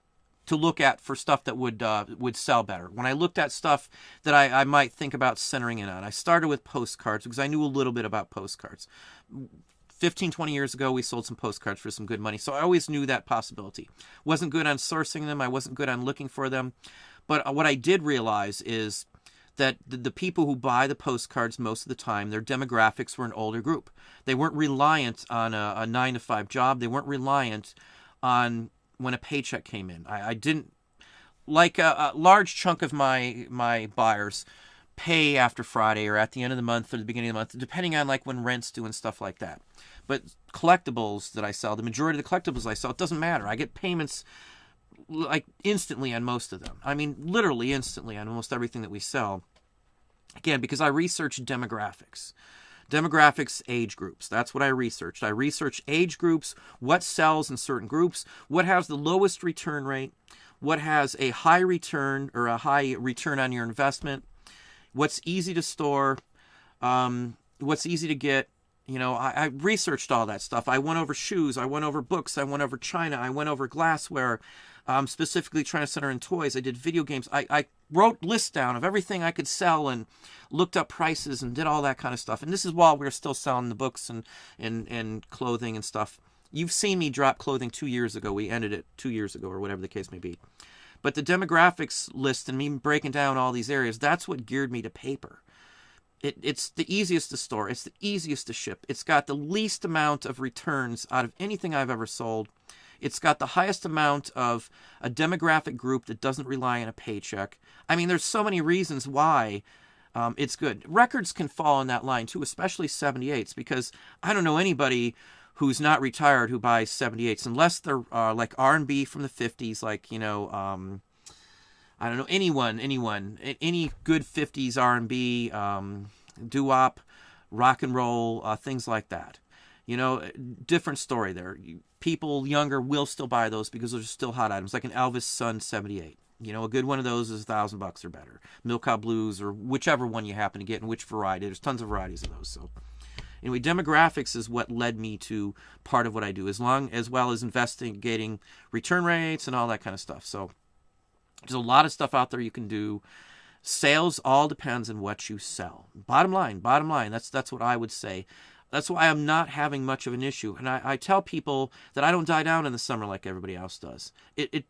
to look at for stuff that would sell better, when I looked at stuff that I might think about centering in on, I started with postcards because I knew a little bit about postcards. 15, 20 years ago, we sold some postcards for some good money, so I always knew that possibility. Wasn't good on sourcing them. I wasn't good on looking for them. But what I did realize is that the people who buy the postcards most of the time, their demographics were an older group. They weren't reliant on a 9-to-5 job. They weren't reliant on when a paycheck came in. I didn't, like a large chunk of my buyers pay after Friday or at the end of the month or the beginning of the month, depending on like when rent's due and stuff like that. But collectibles that I sell, the majority of the collectibles I sell, it doesn't matter. I get payments like instantly on most of them. I mean, literally instantly on almost everything that we sell. Again, because I researched demographics. Demographics, age groups. That's what I researched. I researched age groups, what sells in certain groups, what has the lowest return rate, what has a high return or a high return on your investment, what's easy to store, what's easy to get. I researched all that stuff. I went over shoes. I went over books. I went over China. I went over glassware. Specifically trying to center in toys. I did video games. I wrote lists down of everything I could sell and looked up prices and did all that kind of stuff. And this is while we were still selling the books and clothing and stuff. You've seen me drop clothing 2 years ago. We ended it 2 years ago or whatever the case may be. But the demographics list and me breaking down all these areas, that's what geared me to paper. It's the easiest to store. It's the easiest to ship. It's got the least amount of returns out of anything I've ever sold. It's got the highest amount of a demographic group that doesn't rely on a paycheck. I mean, there's so many reasons why it's good. Records can fall in that line too, especially 78s, because I don't know anybody who's not retired who buys 78s unless they're like R&B from the 50s, like, you know, I don't know, anyone, any good 50s R&B, doo-wop, rock and roll, things like that. You know, different story there. People younger will still buy those because those are still hot items, like an Elvis Sun 78. You know, a good one of those is $1,000 or better. Milk Cow Blues, or whichever one you happen to get, and which variety. There's tons of varieties of those. So anyway, demographics is what led me to part of what I do, as well as investigating return rates and all that kind of stuff. So there's a lot of stuff out there you can do. Sales all depends on what you sell. Bottom line. That's what I would say. That's why I'm not having much of an issue. And I tell people that I don't die down in the summer like everybody else does.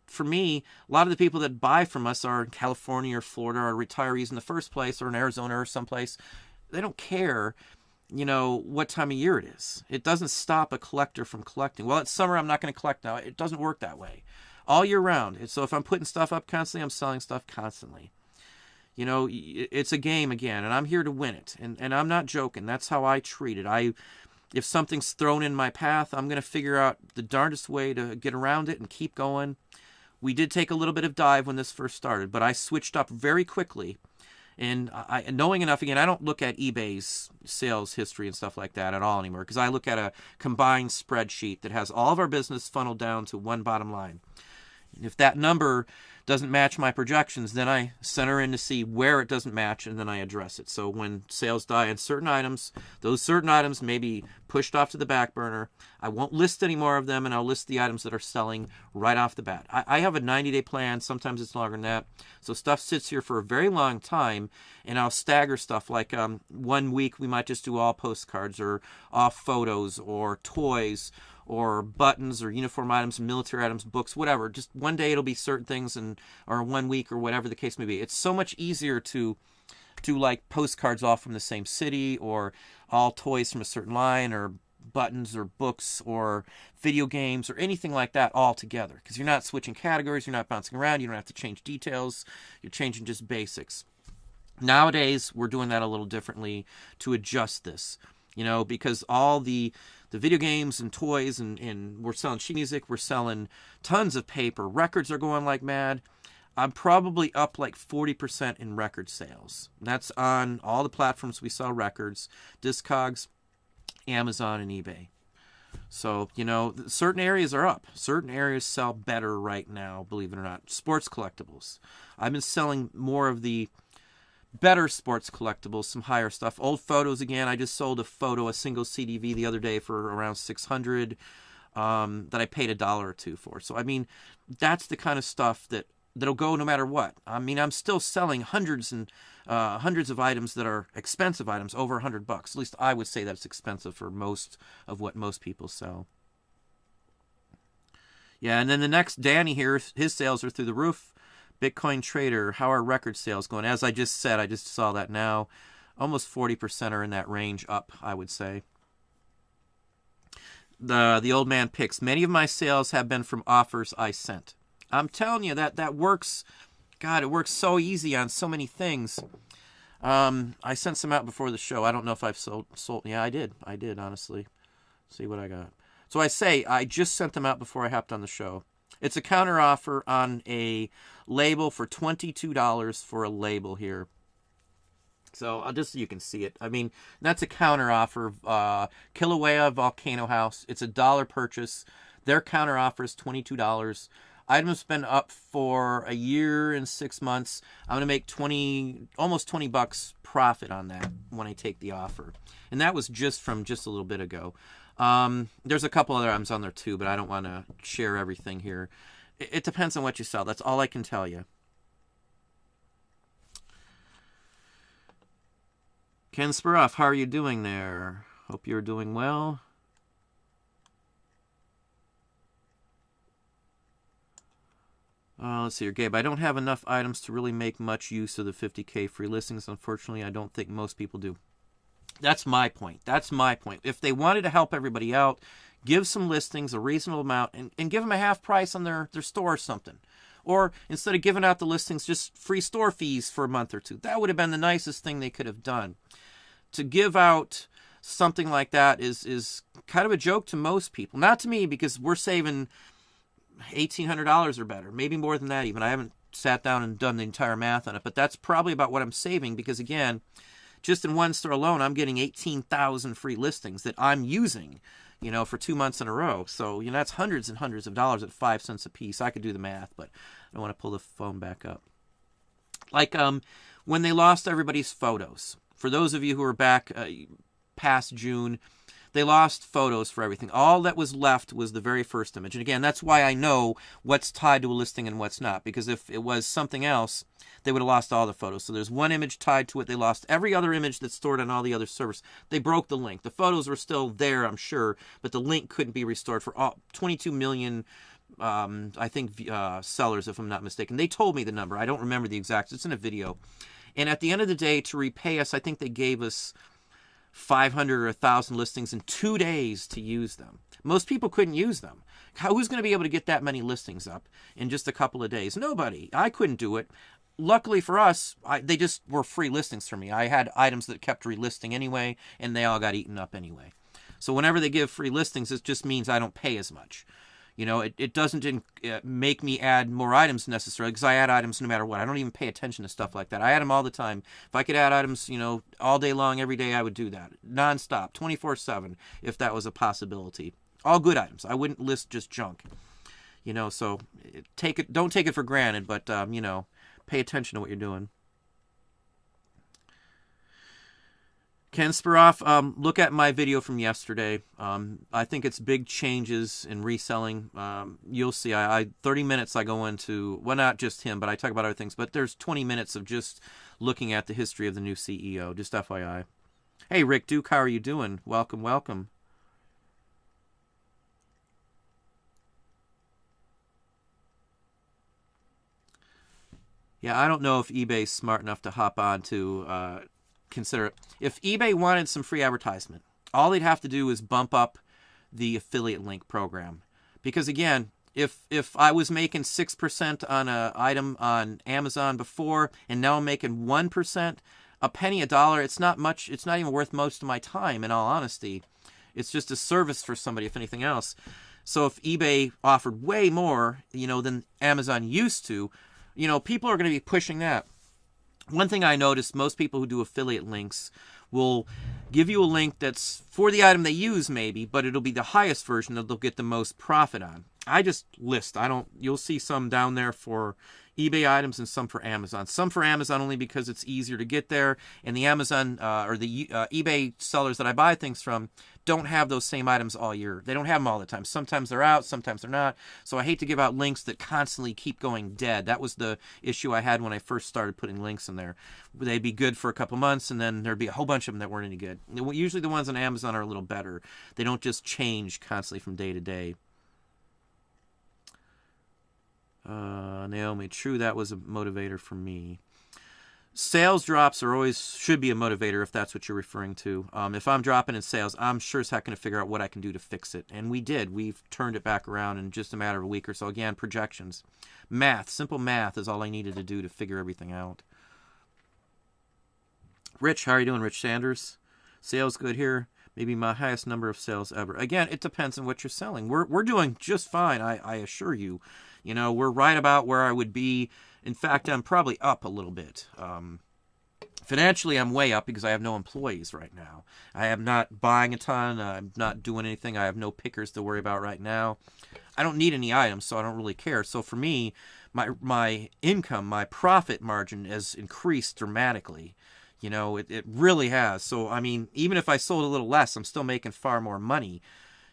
For me, a lot of the people that buy from us are in California or Florida, or retirees in the first place, or in Arizona or someplace. They don't care, you know, what time of year it is. It doesn't stop a collector from collecting. Well, it's summer, I'm not going to collect now. It doesn't work that way. All year round. So if I'm putting stuff up constantly, I'm selling stuff constantly. You know, it's a game again, and I'm here to win it. And I'm not joking. That's how I treat it. If something's thrown in my path, I'm going to figure out the darndest way to get around it and keep going. We did take a little bit of dive when this first started, but I switched up very quickly. And knowing enough, again, I don't look at eBay's sales history and stuff like that at all anymore, because I look at a combined spreadsheet that has all of our business funneled down to one bottom line. And if that number doesn't match my projections, then I center in to see where it doesn't match, and then I address it. So when sales die on certain items, those certain items may be pushed off to the back burner. I won't list any more of them, and I'll list the items that are selling right off the bat. I have a 90-day plan. Sometimes it's longer than that. So stuff sits here for a very long time, and I'll stagger stuff. Like 1 week we might just do all postcards, or off photos, or toys, or buttons, or uniform items, military items, books, whatever. Just one day it'll be certain things, or 1 week, or whatever the case may be. It's so much easier to like postcards all from the same city, or all toys from a certain line, or buttons, or books, or video games, or anything like that all together. Because you're not switching categories, you're not bouncing around, you don't have to change details, you're changing just basics. Nowadays, we're doing that a little differently to adjust this. You know, because all the video games and toys, and we're selling sheet music, we're selling tons of paper, records are going like mad. I'm probably up like 40% in record sales. That's on all the platforms we sell records, Discogs, Amazon, and eBay. So, you know, certain areas are up. Certain areas sell better right now, believe it or not. Sports collectibles. I've been selling more of the better sports collectibles, some higher stuff. Old photos again. I just sold a single CDV the other day for around $600 that I paid $1 or $2 for. So I mean, that's the kind of stuff that'll go no matter what. I mean, I'm still selling hundreds of items that are expensive items, over $100. At least I would say that's expensive for most of what most people sell. Yeah, and then the next Danny here, his sales are through the roof. Bitcoin Trader, how are record sales going? As I just said, I just saw that now. Almost 40% are in that range up, I would say. The old man picks. Many of my sales have been from offers I sent. I'm telling you, that works. God, it works so easy on so many things. I sent some out before the show. I don't know if I've sold. Yeah, I did, honestly. See what I got. So I just sent them out before I hopped on the show. It's a counter offer on a label for $22 for a label here. So just so you can see it. I mean, that's a counter offer. Kilauea Volcano House. It's $1 purchase. Their counter offer is $22. Items been up for a year and 6 months. I'm going to make almost $20 profit on that when I take the offer. And that was just from just a little bit ago. There's a couple other items on there too, but I don't want to share everything here. It depends on what you sell. That's all I can tell you. Ken Spiroff, how are you doing there? Hope you're doing well. Let's see here, Gabe. I don't have enough items to really make much use of the 50K free listings. Unfortunately, I don't think most people do. That's my point. If they wanted to help everybody out, give some listings, a reasonable amount, and give them a half price on their store or something. Or instead of giving out the listings, just free store fees for a month or two. That would have been the nicest thing they could have done. To give out something like that is kind of a joke to most people. Not to me, because we're saving $1,800 or better, maybe more than that even. I haven't sat down and done the entire math on it, but that's probably about what I'm saving, because again, just in one store alone, I'm getting 18,000 free listings that I'm using, for 2 months in a row. So, that's hundreds and hundreds of dollars at 5 cents a piece. I could do the math, but I don't want to pull the phone back up. Like when they lost everybody's photos. For those of you who are back past June, they lost photos for everything. All that was left was the very first image. And again, that's why I know what's tied to a listing and what's not. Because if it was something else, they would have lost all the photos. So there's one image tied to it. They lost every other image that's stored on all the other servers. They broke the link. The photos were still there, I'm sure, but the link couldn't be restored for all 22 million, I think, sellers, if I'm not mistaken. They told me the number. I don't remember the exact. It's in a video. And at the end of the day, to repay us, I think they gave us 500 or 1,000 listings in 2 days to use them. Most people couldn't use them. Who's going to be able to get that many listings up in just a couple of days? Nobody. I couldn't do it. Luckily for us, they just were free listings for me. I had items that kept relisting anyway, and they all got eaten up anyway. So whenever they give free listings, it just means I don't pay as much. It doesn't make me add more items necessarily, because I add items no matter what. I don't even pay attention to stuff like that. I add them all the time. If I could add items, all day long, every day, I would do that. Nonstop, 24/7, if that was a possibility. All good items. I wouldn't list just junk. So don't take it for granted, but, pay attention to what you're doing. Ken Spiroff, look at my video from yesterday. I think it's big changes in reselling. You'll see. 30 minutes I go into, well, not just him, but I talk about other things. But there's 20 minutes of just looking at the history of the new CEO. Just FYI. Hey, Rick Duke, how are you doing? Welcome, welcome. Yeah, I don't know if eBay's smart enough to hop on to consider it. If eBay wanted some free advertisement, all they'd have to do is bump up the affiliate link program. Because again, if I was making 6% on an item on Amazon before, and now I'm making 1%, a penny a dollar, it's not much. It's not even worth most of my time, in all honesty. It's just a service for somebody, if anything else. So if eBay offered way more, than Amazon used to, people are going to be pushing that. One thing I noticed, most people who do affiliate links will give you a link that's for the item they use maybe, but it'll be the highest version that they'll get the most profit on. I just list. You'll see some down there for eBay items and some for Amazon. Some for Amazon only because it's easier to get there, and the Amazon or the eBay sellers that I buy things from don't have those same items all year. They don't have them all the time. Sometimes they're out, sometimes they're not. So I hate to give out links that constantly keep going dead. That was the issue I had when I first started putting links in there. They'd be good for a couple months, and then there'd be a whole bunch of them that weren't any good. Usually the ones on Amazon are a little better. They don't just change constantly from day to day. Naomi, true, that was a motivator for me. Sales drops should be a motivator if that's what you're referring to. If I'm dropping in sales, I'm sure as heck going to figure out what I can do to fix it. And we did. We've turned it back around in just a matter of a week or so. Again, projections. Math, simple math is all I needed to do to figure everything out. Rich, how are you doing, Rich Sanders? Sales good here. Maybe my highest number of sales ever. Again, it depends on what you're selling. We're doing just fine, I assure you. We're right about where I would be. In fact, I'm probably up a little bit. Financially, I'm way up because I have no employees right now. I am not buying a ton. I'm not doing anything. I have no pickers to worry about right now. I don't need any items, so I don't really care. So for me, my income, my profit margin has increased dramatically. It really has. So, even if I sold a little less, I'm still making far more money.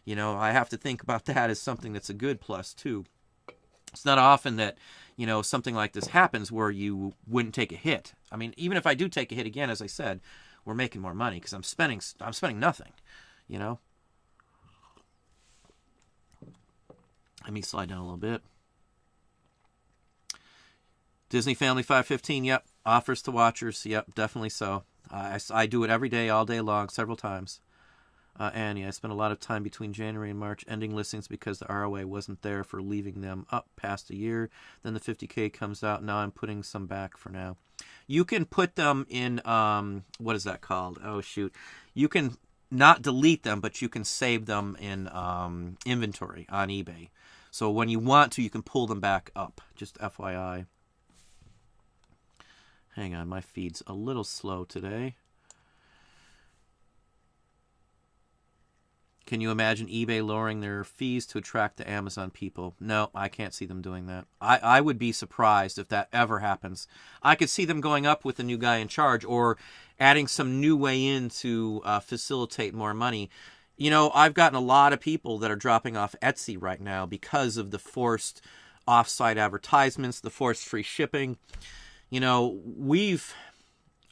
I have to think about that as something that's a good plus, too. It's not often that, something like this happens where you wouldn't take a hit. Even if I do take a hit again, as I said, we're making more money because I'm spending nothing, Let me slide down a little bit. Disney Family 515, yep. Offers to watchers, yep, definitely so. I do it every day, all day long, several times. Annie, I spent a lot of time between January and March ending listings because the ROA wasn't there for leaving them up past a year. Then the 50K comes out. Now I'm putting some back for now. You can put them in, what is that called? Oh, shoot. You can not delete them, but you can save them in inventory on eBay. So when you want to, you can pull them back up. Just FYI. Hang on, my feed's a little slow today. Can you imagine eBay lowering their fees to attract the Amazon people? No, I can't see them doing that. I would be surprised if that ever happens. I could see them going up with a new guy in charge or adding some new way in to facilitate more money. You know, I've gotten a lot of people that are dropping off Etsy right now because of the forced off-site advertisements, the forced free shipping. You know,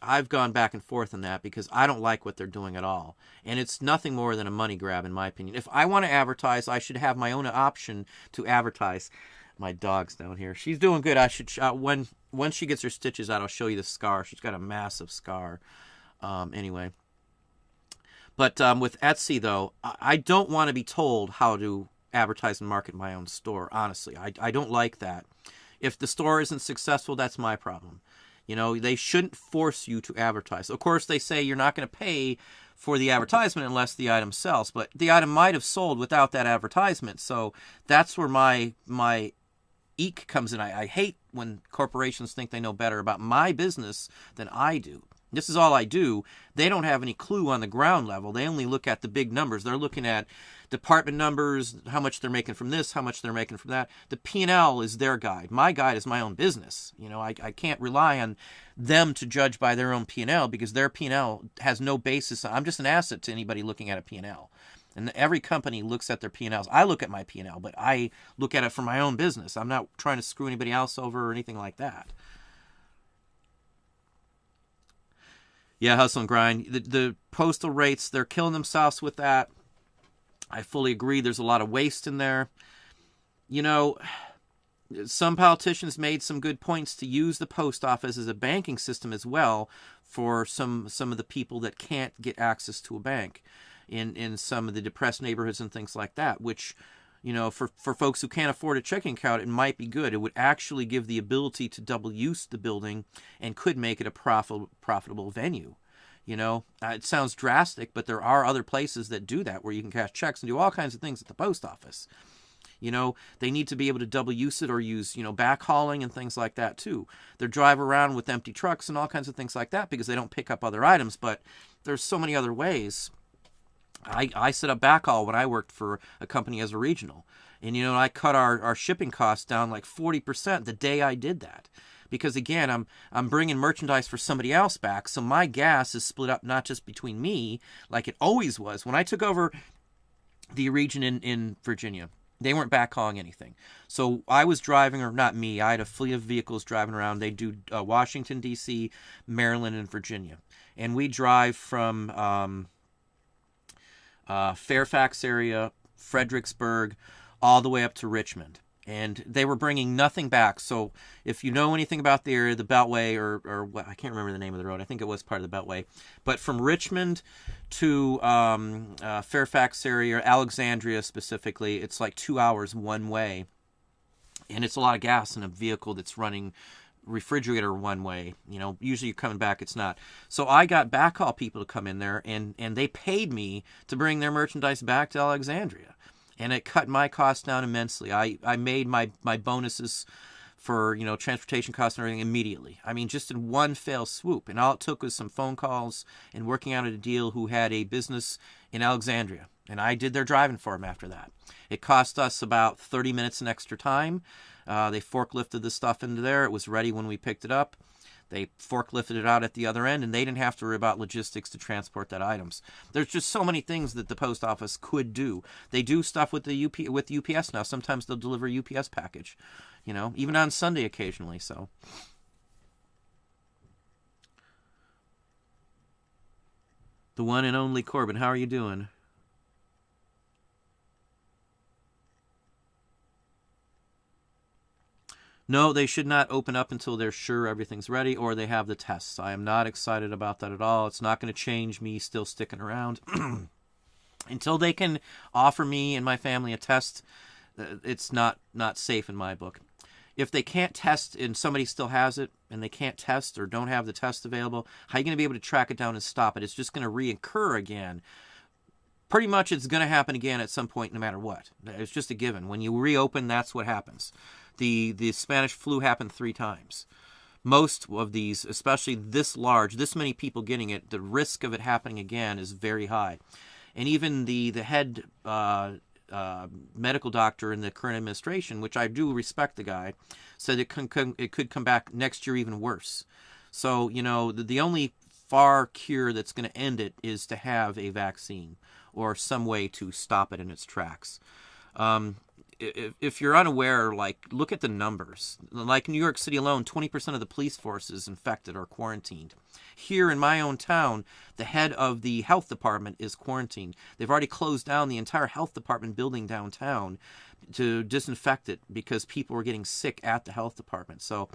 I've gone back and forth on that because I don't like what they're doing at all. And it's nothing more than a money grab, in my opinion. If I want to advertise, I should have my own option to advertise. My dog's down here. She's doing good. I should when she gets her stitches out, I'll show you the scar. She's got a massive scar. Anyway. But with Etsy, though, I don't want to be told how to advertise and market my own store, honestly. I don't like that. If the store isn't successful, that's my problem. You know, they shouldn't force you to advertise. Of course, they say you're not going to pay for the advertisement unless the item sells, but the item might have sold without that advertisement. So that's where my eek comes in. I hate when corporations think they know better about my business than I do. This is all I do. They don't have any clue on the ground level. They only look at the big numbers. They're looking at department numbers, how much they're making from this, how much they're making from that. The P&L is their guide. My guide is my own business. You know, I can't rely on them to judge by their own P&L because their P&L has no basis. I'm just an asset to anybody looking at a P&L. And every company looks at their P&Ls. I look at my P&L, but I look at it for my own business. I'm not trying to screw anybody else over or anything like that. Yeah, hustle and grind. The postal rates, they're killing themselves with that. I fully agree. There's a lot of waste in there. You know, some politicians made some good points to use the post office as a banking system as well for some of the people that can't get access to a bank in some of the depressed neighborhoods and things like that, which, you know, for folks who can't afford a checking account, it might be good. It would actually give the ability to double use the building and could make it a profitable venue. You know, it sounds drastic, but there are other places that do that where you can cash checks and do all kinds of things at the post office. You know, they need to be able to double use it or use, you know, backhauling and things like that too. They drive around with empty trucks and all kinds of things like that because they don't pick up other items, but there's so many other ways. I set up backhaul when I worked for a company as a regional. And, you know, I cut our shipping costs down like 40% the day I did that. Because, again, I'm bringing merchandise for somebody else back, so my gas is split up not just between me, like it always was. When I took over the region in Virginia, they weren't backhauling anything. So I was driving, or not me, I had a fleet of vehicles driving around. They do Washington, D.C., Maryland, and Virginia. And we drive from Fairfax area, Fredericksburg, all the way up to Richmond. And they were bringing nothing back. So if you know anything about the area, the Beltway, or what, I can't remember the name of the road. I think it was part of the Beltway. But from Richmond to Fairfax area, Alexandria specifically, it's like 2 hours one way. And it's a lot of gas in a vehicle that's running refrigerator one way. You know, usually you're coming back, it's not. So I got backhaul people to come in there, and they paid me to bring their merchandise back to Alexandria. And it cut my costs down immensely. I made my bonuses for, you know, transportation costs and everything immediately. I mean, just in one fell swoop. And all it took was some phone calls and working out a deal who had a business in Alexandria. And I did their driving for them after that. It cost us about 30 minutes in extra time. They forklifted the stuff into there. It was ready when we picked it up. They forklifted it out at the other end, and they didn't have to worry about logistics to transport that items. There's just so many things that the post office could do. They do stuff with the with UPS now. Sometimes they'll deliver a UPS package, you know, even on Sunday occasionally. So, the one and only Corbin, how are you doing? No, they should not open up until they're sure everything's ready or they have the tests. I am not excited about that at all. It's not going to change me still sticking around. Until they can offer me and my family a test, it's not safe in my book. If they can't test and somebody still has it and they can't test or don't have the test available, how are you going to be able to track it down and stop it? It's just going to reoccur again. Pretty much it's going to happen again at some point no matter what. It's just a given. When you reopen, that's what happens. The Spanish flu happened 3 times. Most of these, especially this large, this many people getting it, the risk of it happening again is very high. And even the head medical doctor in the current administration, which I do respect the guy, said it could come back next year even worse. So, the only far cure that's going to end it is to have a vaccine or some way to stop it in its tracks. If you're unaware, look at the numbers. Like New York City alone, 20% of the police force is infected or quarantined. Here in my own town, the head of the health department is quarantined. They've already closed down the entire health department building downtown to disinfect it because people were getting sick at the health department. So,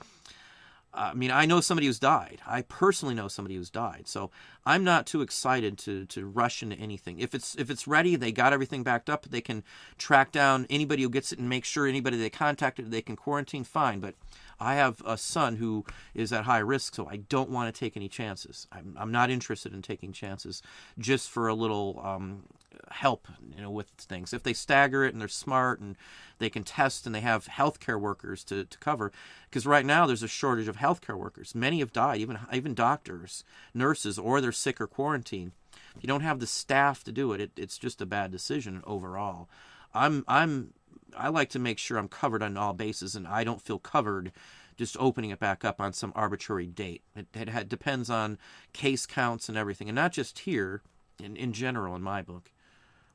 I know somebody who's died. I personally know somebody who's died. So I'm not too excited to rush into anything. If it's ready, they got everything backed up. They can track down anybody who gets it and make sure anybody they contacted they can quarantine. Fine, but I have a son who is at high risk, so I don't want to take any chances. I'm not interested in taking chances just for a little help, with things. If they stagger it and they're smart and they can test and they have healthcare workers to cover, because right now there's a shortage of healthcare workers. Many have died, even doctors, nurses, or they're sick or quarantined. If you don't have the staff to do it, it's just a bad decision overall. I like to make sure I'm covered on all bases, and I don't feel covered just opening it back up on some arbitrary date. It depends on case counts and everything, and not just here, in general in my book.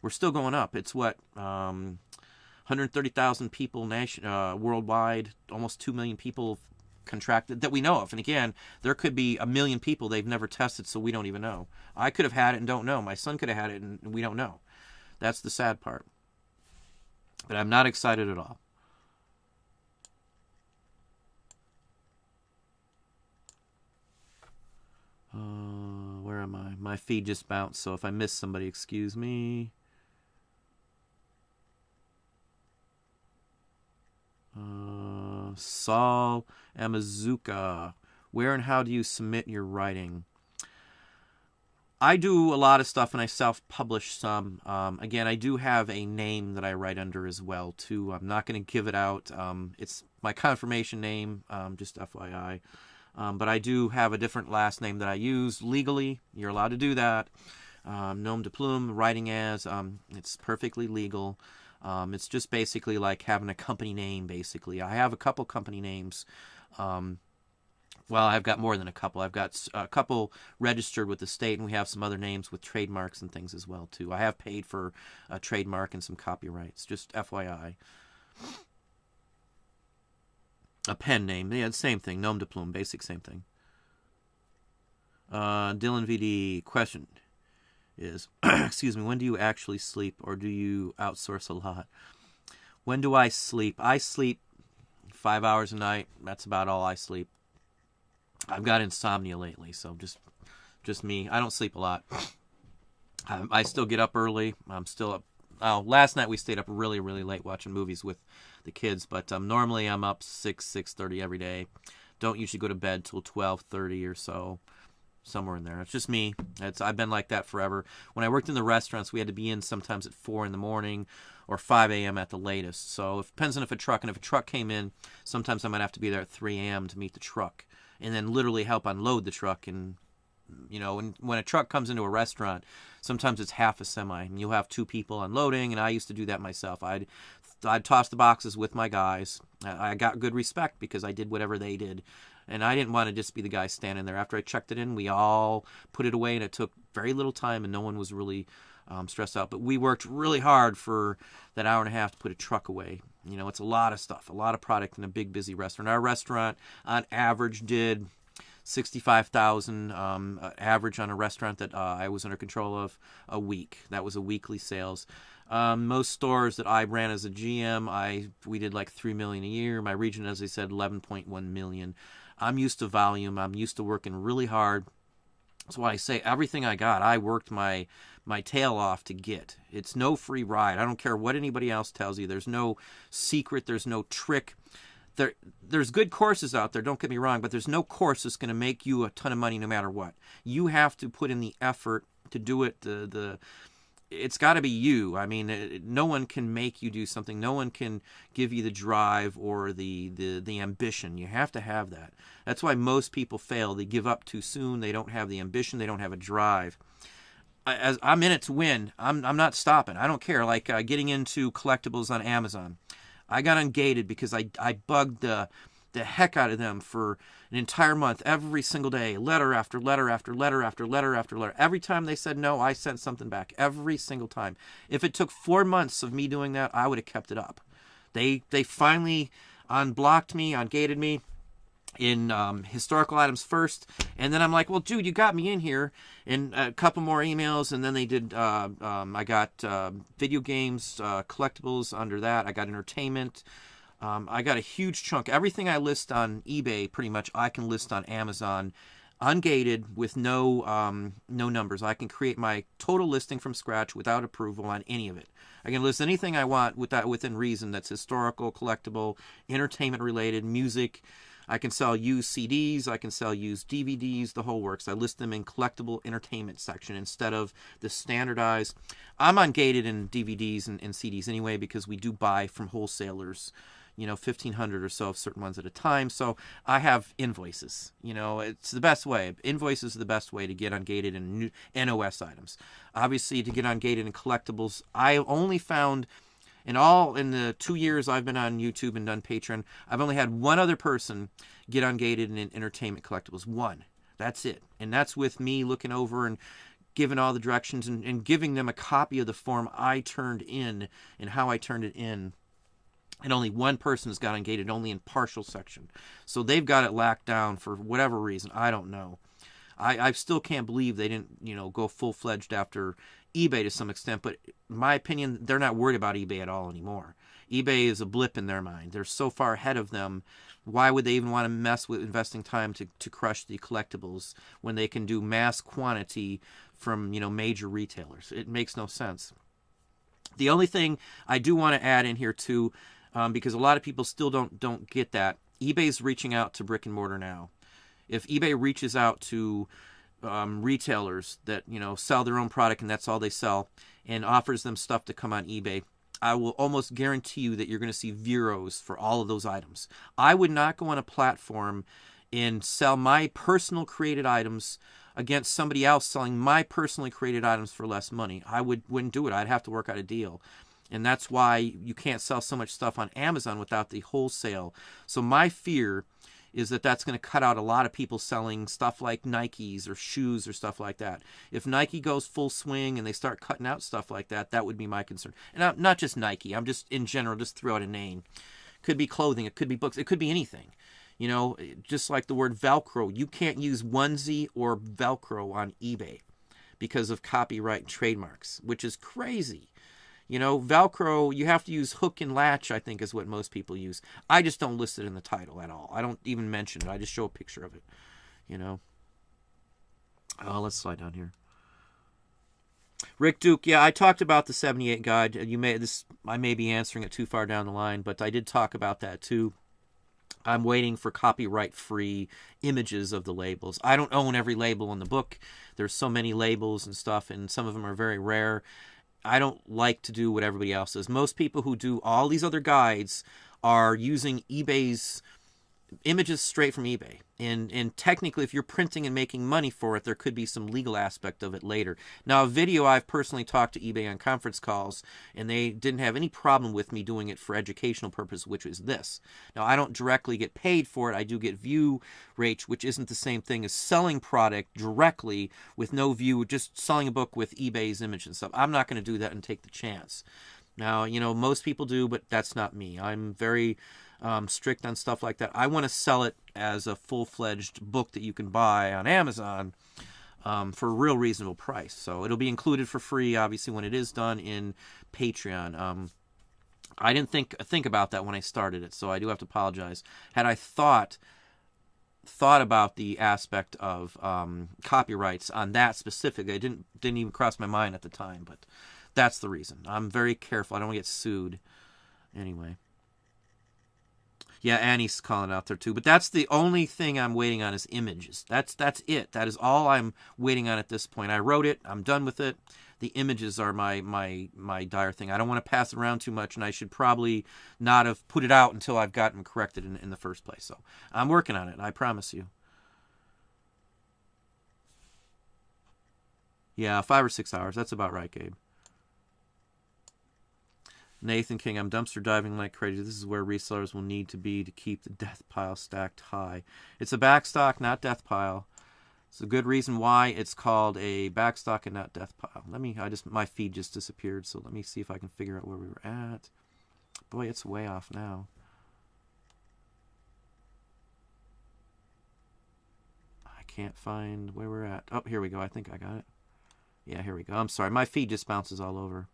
We're still going up. It's 130,000 people worldwide, almost 2 million people contracted that we know of. And again, there could be 1 million people they've never tested, so we don't even know. I could have had it and don't know. My son could have had it and we don't know. That's the sad part. But I'm not excited at all. Where am I? My feed just bounced, so if I miss somebody, excuse me. Saul Amazuka. Where and how do you submit your writing? I do a lot of stuff and I self-publish some. Again, I do have a name that I write under as well, too. I'm not going to give it out. It's my confirmation name, just FYI. But I do have a different last name that I use legally. You're allowed to do that. Nom de plume, writing as. It's perfectly legal. It's just basically like having a company name, basically. I have a couple company names. Well, I've got more than a couple. I've got a couple registered with the state, and we have some other names with trademarks and things as well, too. I have paid for a trademark and some copyrights, just FYI. A pen name. Yeah, same thing. Nom de plume. Basic same thing. Dylan VD question is, excuse me, when do you actually sleep, or do you outsource a lot? When do I sleep? I sleep 5 hours a night. That's about all I sleep. I've got insomnia lately, so just me. I don't sleep a lot. I still get up early. I'm still up. Last night we stayed up really, really late watching movies with the kids, but normally I'm up 6:30 every day. Don't usually go to bed till 12:30 or so, somewhere in there. It's just me. I've been like that forever. When I worked in the restaurants, we had to be in sometimes at 4 in the morning or 5 a.m. at the latest. So it depends on if a truck came in, sometimes I might have to be there at 3 a.m. to meet the truck and then literally help unload the truck. And when a truck comes into a restaurant, sometimes it's half a semi, and you'll have 2 people unloading, and I used to do that myself. I'd toss the boxes with my guys. I got good respect because I did whatever they did, and I didn't want to just be the guy standing there. After I checked it in, we all put it away, and it took very little time, and no one was really stressed out. But we worked really hard for that hour and a half to put a truck away. It's a lot of stuff, a lot of product in a big, busy restaurant. Our restaurant, on average, did $65,000 average on a restaurant that I was under control of a week. That was a weekly sales. Most stores that I ran as a GM, we did like $3 million a year. My region, as I said, $11.1 million. I'm used to volume. I'm used to working really hard. That's why I say everything I got, I worked my tail off to get. It's no free ride. I don't care what anybody else tells you. There's no secret. There's no trick. There's good courses out there, don't get me wrong, but there's no course that's going to make you a ton of money no matter what. You have to put in the effort to do it. It's got to be you. I mean, no one can make you do something. No one can give you the drive or the ambition. You have to have that. That's why most people fail. They give up too soon. They don't have the ambition. They don't have a drive. As I'm in it to win. I'm not stopping. I don't care. Like getting into collectibles on Amazon. I got ungated because I bugged the heck out of them for an entire month, every single day, letter after letter after letter after letter after letter. Every time they said no, I sent something back. Every single time. If it took 4 months of me doing that, I would have kept it up. They finally unblocked me, ungated me in historical items first, and then I'm like, well, dude, you got me in here, and a couple more emails, and then they did I got video games, collectibles under that. I got entertainment. I got a huge chunk. Everything I list on eBay, pretty much, I can list on Amazon, ungated with no numbers. I can create my total listing from scratch without approval on any of it. I can list anything I want within reason that's historical, collectible, entertainment related, music. I can sell used CDs, I can sell used DVDs, the whole works. I list them in collectible entertainment section instead of the standardized. I'm ungated in DVDs and CDs anyway because we do buy from wholesalers, 1,500 or so of certain ones at a time. So I have invoices. It's the best way. Invoices are the best way to get ungated in NOS items. Obviously, to get ungated in collectibles, I only found... in the 2 years I've been on YouTube and done Patreon, I've only had one other person get ungated in entertainment collectibles. One. That's it. And that's with me looking over and giving all the directions and giving them a copy of the form I turned in and how I turned it in. And only one person has got ungated, only in partial section. So they've got it locked down for whatever reason. I don't know. I still can't believe they didn't, go full-fledged after eBay to some extent, but in my opinion, they're not worried about eBay at all anymore. eBay is a blip in their mind. They're so far ahead of them. Why would they even want to mess with investing time to crush the collectibles when they can do mass quantity from, major retailers? It makes no sense. The only thing I do want to add in here too, because a lot of people still don't get that, eBay's reaching out to brick and mortar now. If eBay reaches out to retailers that sell their own product and that's all they sell and offers them stuff to come on eBay, I will almost guarantee you that you're going to see zeros for all of those items. I would not go on a platform and sell my personal created items against somebody else selling my personally created items for less money. I wouldn't do it. I'd have to work out a deal. And that's why you can't sell so much stuff on Amazon without the wholesale. So my fear is that that's going to cut out a lot of people selling stuff like Nikes or shoes or stuff like that. If Nike goes full swing and they start cutting out stuff like that, that would be my concern. And not just Nike. I'm just, in general, just throw out a name. It could be clothing. It could be books. It could be anything. Just like the word Velcro. You can't use onesie or Velcro on eBay because of copyright and trademarks, which is crazy. Velcro, you have to use hook and latch, I think, is what most people use. I just don't list it in the title at all. I don't even mention it. I just show a picture of it, let's slide down here. Rick Duke, yeah, I talked about the 78 guide. I may be answering it too far down the line, but I did talk about that too. I'm waiting for copyright-free images of the labels. I don't own every label in the book. There's so many labels and stuff, and some of them are very rare. I don't like to do what everybody else does. Most people who do all these other guides are using eBay's images straight from eBay. And technically, if you're printing and making money for it, there could be some legal aspect of it later. Now, a video, I've personally talked to eBay on conference calls, and they didn't have any problem with me doing it for educational purpose, which is this. Now, I don't directly get paid for it. I do get view rates, which isn't the same thing as selling product directly with no view, just selling a book with eBay's image and stuff. I'm not going to do that and take the chance. Now, most people do, but that's not me. I'm very strict on stuff like that. I want to sell it as a full-fledged book that you can buy on Amazon for a real reasonable price. So it'll be included for free, obviously, when it is done in Patreon. I didn't think about that when I started it, so I do have to apologize. Had I thought thought about the aspect of copyrights on that specifically. It didn't even cross my mind at the time, but that's the reason. I'm very careful. I don't want to get sued. Anyway. Yeah, Annie's calling out there too. But that's the only thing I'm waiting on is images. That's it. That is all I'm waiting on at this point. I wrote it. I'm done with it. The images are my dire thing. I don't want to pass it around too much, and I should probably not have put it out until I've gotten corrected in the first place. So I'm working on it. I promise you. Yeah, 5 or 6 hours. That's about right, Gabe. Nathan King, I'm dumpster diving like crazy. This is where resellers will need to be to keep the death pile stacked high. It's a backstock, not death pile. It's a good reason why it's called a backstock and not death pile. My feed just disappeared, so let me see if I can figure out where we were at. Boy, it's way off now. I can't find where we're at. Oh, here we go. I think I got it. Yeah, here we go. I'm sorry. My feed just bounces all over.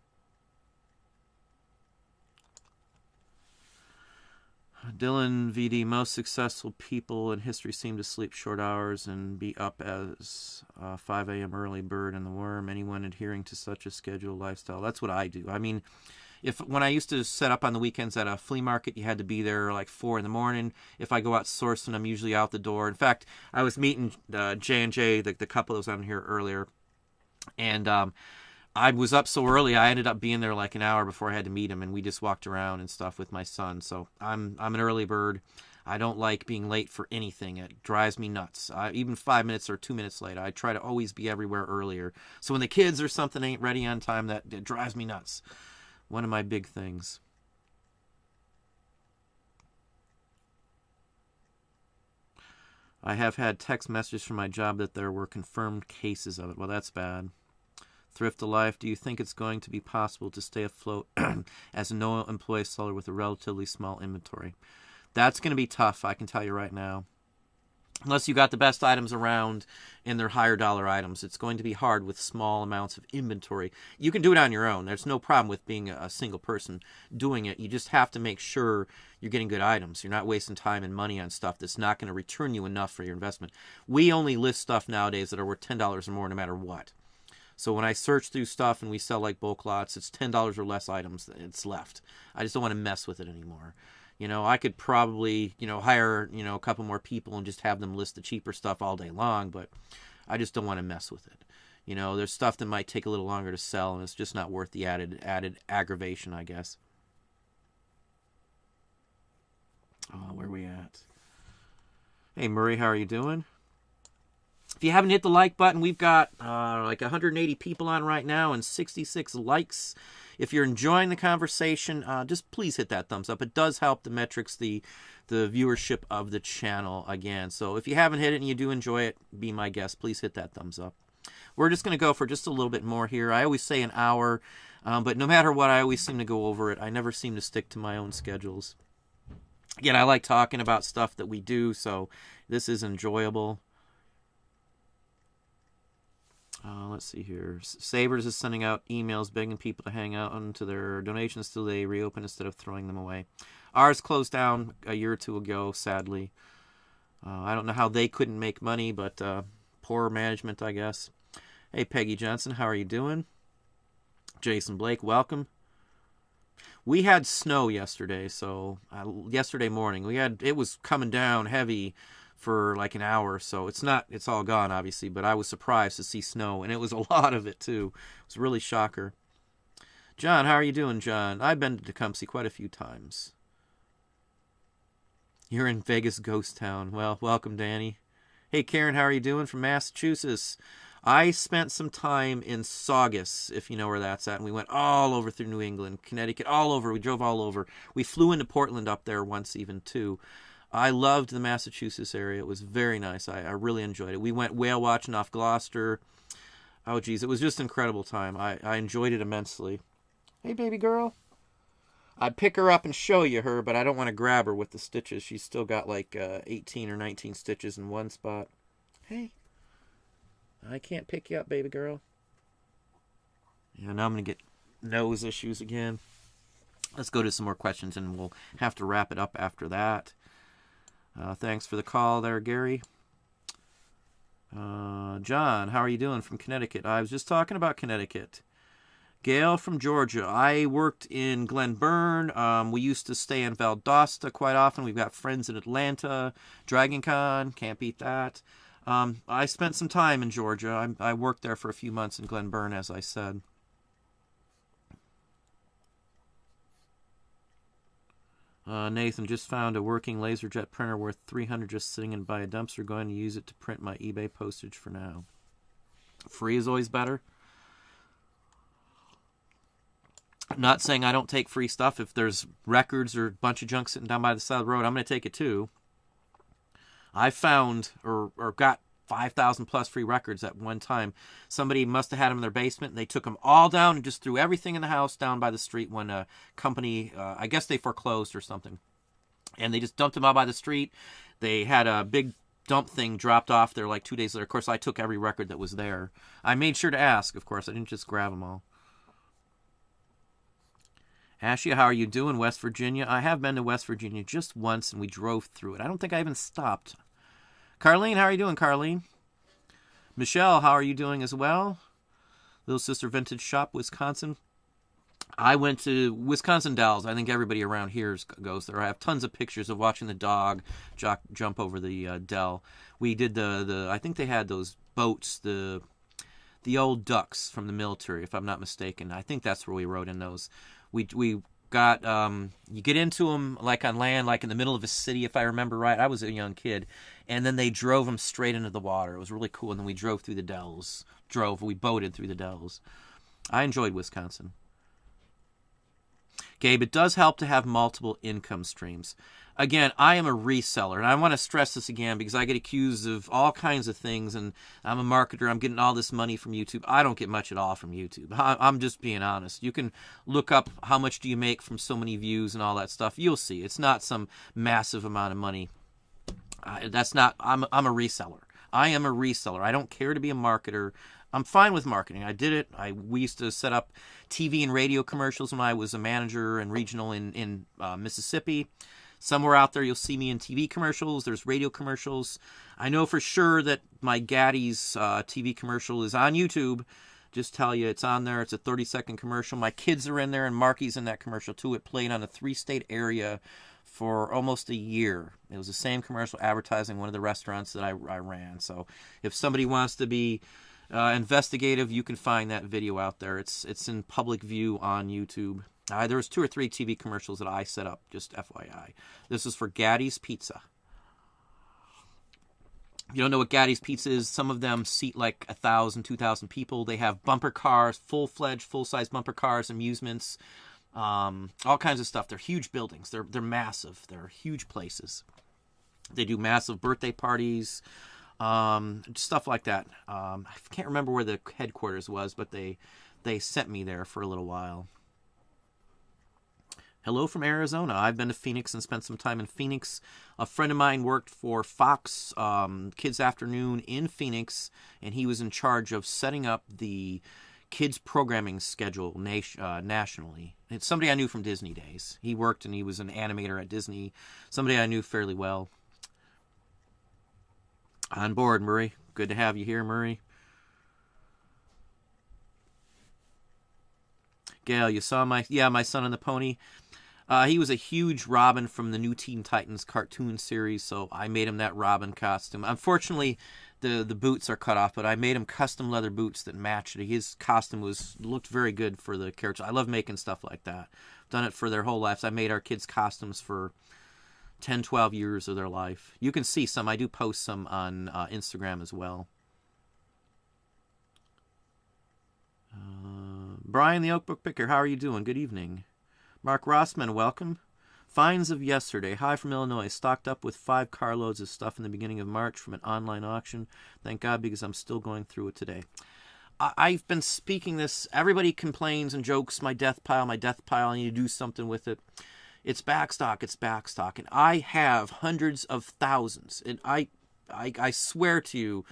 Dylan VD, most successful people in history seem to sleep short hours and be up as 5 a.m. early bird and the worm. Anyone adhering to such a schedule lifestyle? That's what I do. I mean, when I used to set up on the weekends at a flea market, you had to be there like 4 in the morning. If I go out sourcing, I'm usually out the door. In fact, I was meeting J&J, the couple that was on here earlier, and I was up so early, I ended up being there like an hour before I had to meet him, and we just walked around and stuff with my son. So I'm an early bird. I don't like being late for anything. It drives me nuts. Even 5 minutes or 2 minutes late, I try to always be everywhere earlier. So when the kids or something ain't ready on time, that drives me nuts. One of my big things. I have had text messages from my job that there were confirmed cases of it. Well, that's bad. Thrift of Life, do you think it's going to be possible to stay afloat as a no-employee seller with a relatively small inventory? That's going to be tough, I can tell you right now. Unless you got the best items around and they're higher dollar items, it's going to be hard with small amounts of inventory. You can do it on your own. There's no problem with being a single person doing it. You just have to make sure you're getting good items. You're not wasting time and money on stuff that's not going to return you enough for your investment. We only list stuff nowadays that are worth $10 or more no matter what. So when I search through stuff and we sell like bulk lots, it's $10 or less items it's left. I just don't want to mess with it anymore. I could probably, hire, a couple more people and just have them list the cheaper stuff all day long, but I just don't want to mess with it. There's stuff that might take a little longer to sell, and it's just not worth the added aggravation, I guess. Oh, where are we at? Hey, Murray, how are you doing? If you haven't hit the like button, we've got like 180 people on right now and 66 likes. If you're enjoying the conversation, just please hit that thumbs up. It does help the metrics, the viewership of the channel again. So if you haven't hit it and you do enjoy it, be my guest. Please hit that thumbs up. We're just going to go for just a little bit more here. I always say an hour, but no matter what, I always seem to go over it. I never seem to stick to my own schedules. Again, I like talking about stuff that we do, so this is enjoyable. Let's see here. Savers is sending out emails begging people to hang out onto their donations till they reopen instead of throwing them away. Ours closed down a year or two ago, sadly. I don't know how they couldn't make money, but poor management, I guess. Hey, Peggy Johnson, how are you doing? Jason Blake, welcome. We had snow yesterday, so yesterday morning it was coming down heavy for like an hour, so it's all gone obviously, but I was surprised to see snow, and it was a lot of it too. It was really shocker. John, how are you doing, John? I've been to Tecumseh quite a few times. You're in Vegas ghost town. Well, welcome, Danny. Hey, Karen, how are you doing from Massachusetts? I spent some time in Saugus, if you know where that's at, and we went all over through New England, Connecticut, all over. We drove all over. We flew into Portland up there once even too. I loved the Massachusetts area. It was very nice. I really enjoyed it. We went whale watching off Gloucester. Oh, geez. It was just an incredible time. I enjoyed it immensely. Hey, baby girl. I'd pick her up and show you her, but I don't want to grab her with the stitches. She's still got like 18 or 19 stitches in one spot. Hey. I can't pick you up, baby girl. Yeah, now I'm going to get nose issues again. Let's go to some more questions, and we'll have to wrap it up after that. Thanks for the call there, Gary. John, how are you doing from Connecticut? I was just talking about Connecticut. Gail from Georgia. I worked in Glen Burn. We used to stay in Valdosta quite often. We've got friends in Atlanta. Dragon Con, can't beat that. I spent some time in Georgia. I worked there for a few months in Glen Burn, as I said. Nathan, just found a working LaserJet printer worth $300 just sitting in by a dumpster. Going to use it to print my eBay postage for now. Free is always better. Not saying I don't take free stuff. If there's records or a bunch of junk sitting down by the side of the road, I'm going to take it too. I found or got 5,000 plus free records at one time. Somebody must have had them in their basement, and they took them all down and just threw everything in the house down by the street when a company, I guess they foreclosed or something. And they just dumped them out by the street. They had a big dump thing dropped off there like 2 days later. Of course, I took every record that was there. I made sure to ask, of course. I didn't just grab them all. Ashia, how are you doing, West Virginia? I have been to West Virginia just once, and we drove through it. I don't think I even stopped. Carlene, how are you doing, Carlene? Michelle, how are you doing as well? Little Sister Vintage Shop, Wisconsin. I went to Wisconsin Dells. I think everybody around here goes there. I have tons of pictures of watching the dog jump over the dell. We did I think they had those boats, the old ducks from the military, if I'm not mistaken. I think that's where we rode in those. We got, you get into them like on land, like in the middle of a city, if I remember right. I was a young kid. And then they drove them straight into the water. It was really cool. And then we drove through the dells. We boated through the dells. I enjoyed Wisconsin. Gabe, it does help to have multiple income streams. Again, I am a reseller, and I want to stress this again because I get accused of all kinds of things, and I'm a marketer. I'm getting all this money from YouTube. I don't get much at all from YouTube. I'm just being honest. You can look up how much do you make from so many views and all that stuff. You'll see. It's not some massive amount of money. That's not. I'm a reseller. I am a reseller. I don't care to be a marketer. I'm fine with marketing. I did it. We used to set up TV and radio commercials when I was a manager and regional in Mississippi. Somewhere out there, you'll see me in TV commercials. There's radio commercials. I know for sure that my Gaddy's TV commercial is on YouTube. Just tell you, it's on there. It's a 30-second commercial. My kids are in there, and Marky's in that commercial, too. It played on a 3-state area for almost a year. It was the same commercial advertising one of the restaurants that I ran. So if somebody wants to be investigative, you can find that video out there. It's in public view on YouTube. There was 2 or 3 TV commercials that I set up, just FYI. This is for Gaddy's Pizza. If you don't know what Gaddy's Pizza is, some of them seat like 1,000, 2,000 people. They have bumper cars, full-fledged, full-size bumper cars, amusements, all kinds of stuff. They're huge buildings. They're massive. They're huge places. They do massive birthday parties, stuff like that. I can't remember where the headquarters was, but they sent me there for a little while. Hello from Arizona. I've been to Phoenix and spent some time in Phoenix. A friend of mine worked for Fox Kids Afternoon in Phoenix, and he was in charge of setting up the kids programming schedule nationally. It's somebody I knew from Disney days. He worked and he was an animator at Disney. Somebody I knew fairly well. On board, Murray. Good to have you here, Murray. Gail, you saw my son on the pony. He was a huge Robin from the New Teen Titans cartoon series, so I made him that Robin costume. Unfortunately, the boots are cut off, but I made him custom leather boots that matched it. His costume looked very good for the character. I love making stuff like that. Done it for their whole lives. I made our kids' costumes for 10, 12 years of their life. You can see some. I do post some on Instagram as well. Brian the Oak Book Picker, how are you doing? Good evening. Mark Rossman, welcome. Finds of yesterday. Hi from Illinois. Stocked up with 5 carloads of stuff in the beginning of March from an online auction. Thank God, because I'm still going through it today. I've been speaking this. Everybody complains and jokes, my death pile, I need to do something with it. It's backstock. And I have hundreds of thousands. And I swear to you,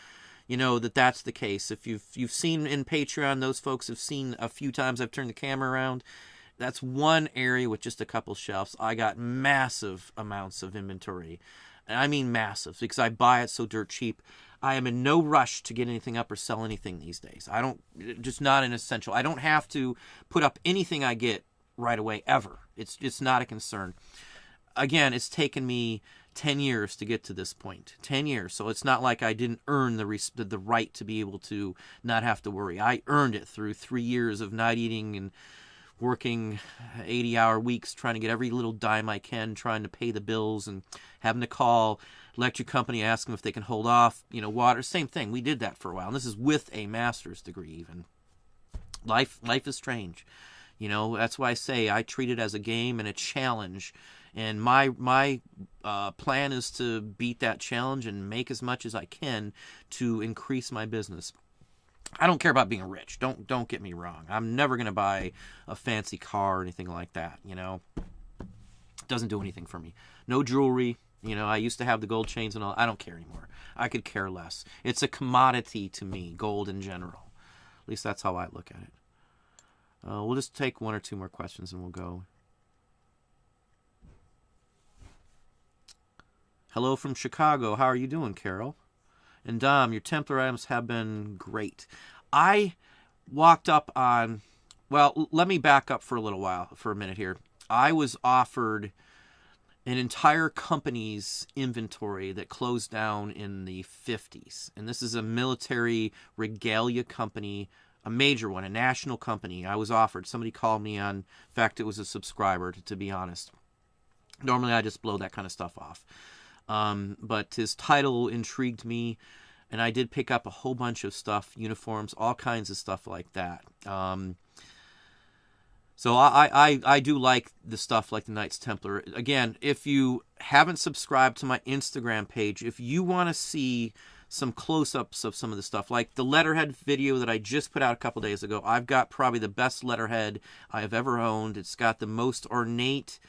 that's the case. If you've seen in Patreon, those folks have seen a few times I've turned the camera around. That's one area with just a couple shelves. I got massive amounts of inventory. And I mean massive, because I buy it so dirt cheap. I am in no rush to get anything up or sell anything these days. I don't, just not an essential. I don't have to put up anything I get right away, ever. It's not a concern. Again, it's taken me 10 years to get to this point. 10 years. So it's not like I didn't earn the right to be able to not have to worry. I earned it through 3 years of not eating and working 80-hour weeks, trying to get every little dime I can, trying to pay the bills, and having to call electric company, ask them if they can hold off, water. Same thing. We did that for a while. And this is with a master's degree even. Life is strange. That's why I say I treat it as a game and a challenge. And my plan is to beat that challenge and make as much as I can to increase my business. I don't care about being rich. Don't get me wrong. I'm never going to buy a fancy car or anything like that, It doesn't do anything for me. No jewelry. I used to have the gold chains and all. I don't care anymore. I could care less. It's a commodity to me, gold in general. At least that's how I look at it. We'll just take one or two more questions and we'll go. Hello from Chicago. How are you doing, Carol? And Dom, your Templar items have been great. I walked up on, well, let me back up for a minute here. I was offered an entire company's inventory that closed down in the 50s. And this is a military regalia company, a major one, a national company. I was offered. Somebody called me on, in fact, it was a subscriber, to be honest. Normally, I just blow that kind of stuff off. But his title intrigued me, and I did pick up a whole bunch of stuff, uniforms, all kinds of stuff like that. So I do like the stuff like the Knights Templar. Again, if you haven't subscribed to my Instagram page, if you want to see some close-ups of some of the stuff, like the letterhead video that I just put out a couple days ago, I've got probably the best letterhead I have ever owned. It's got the most ornate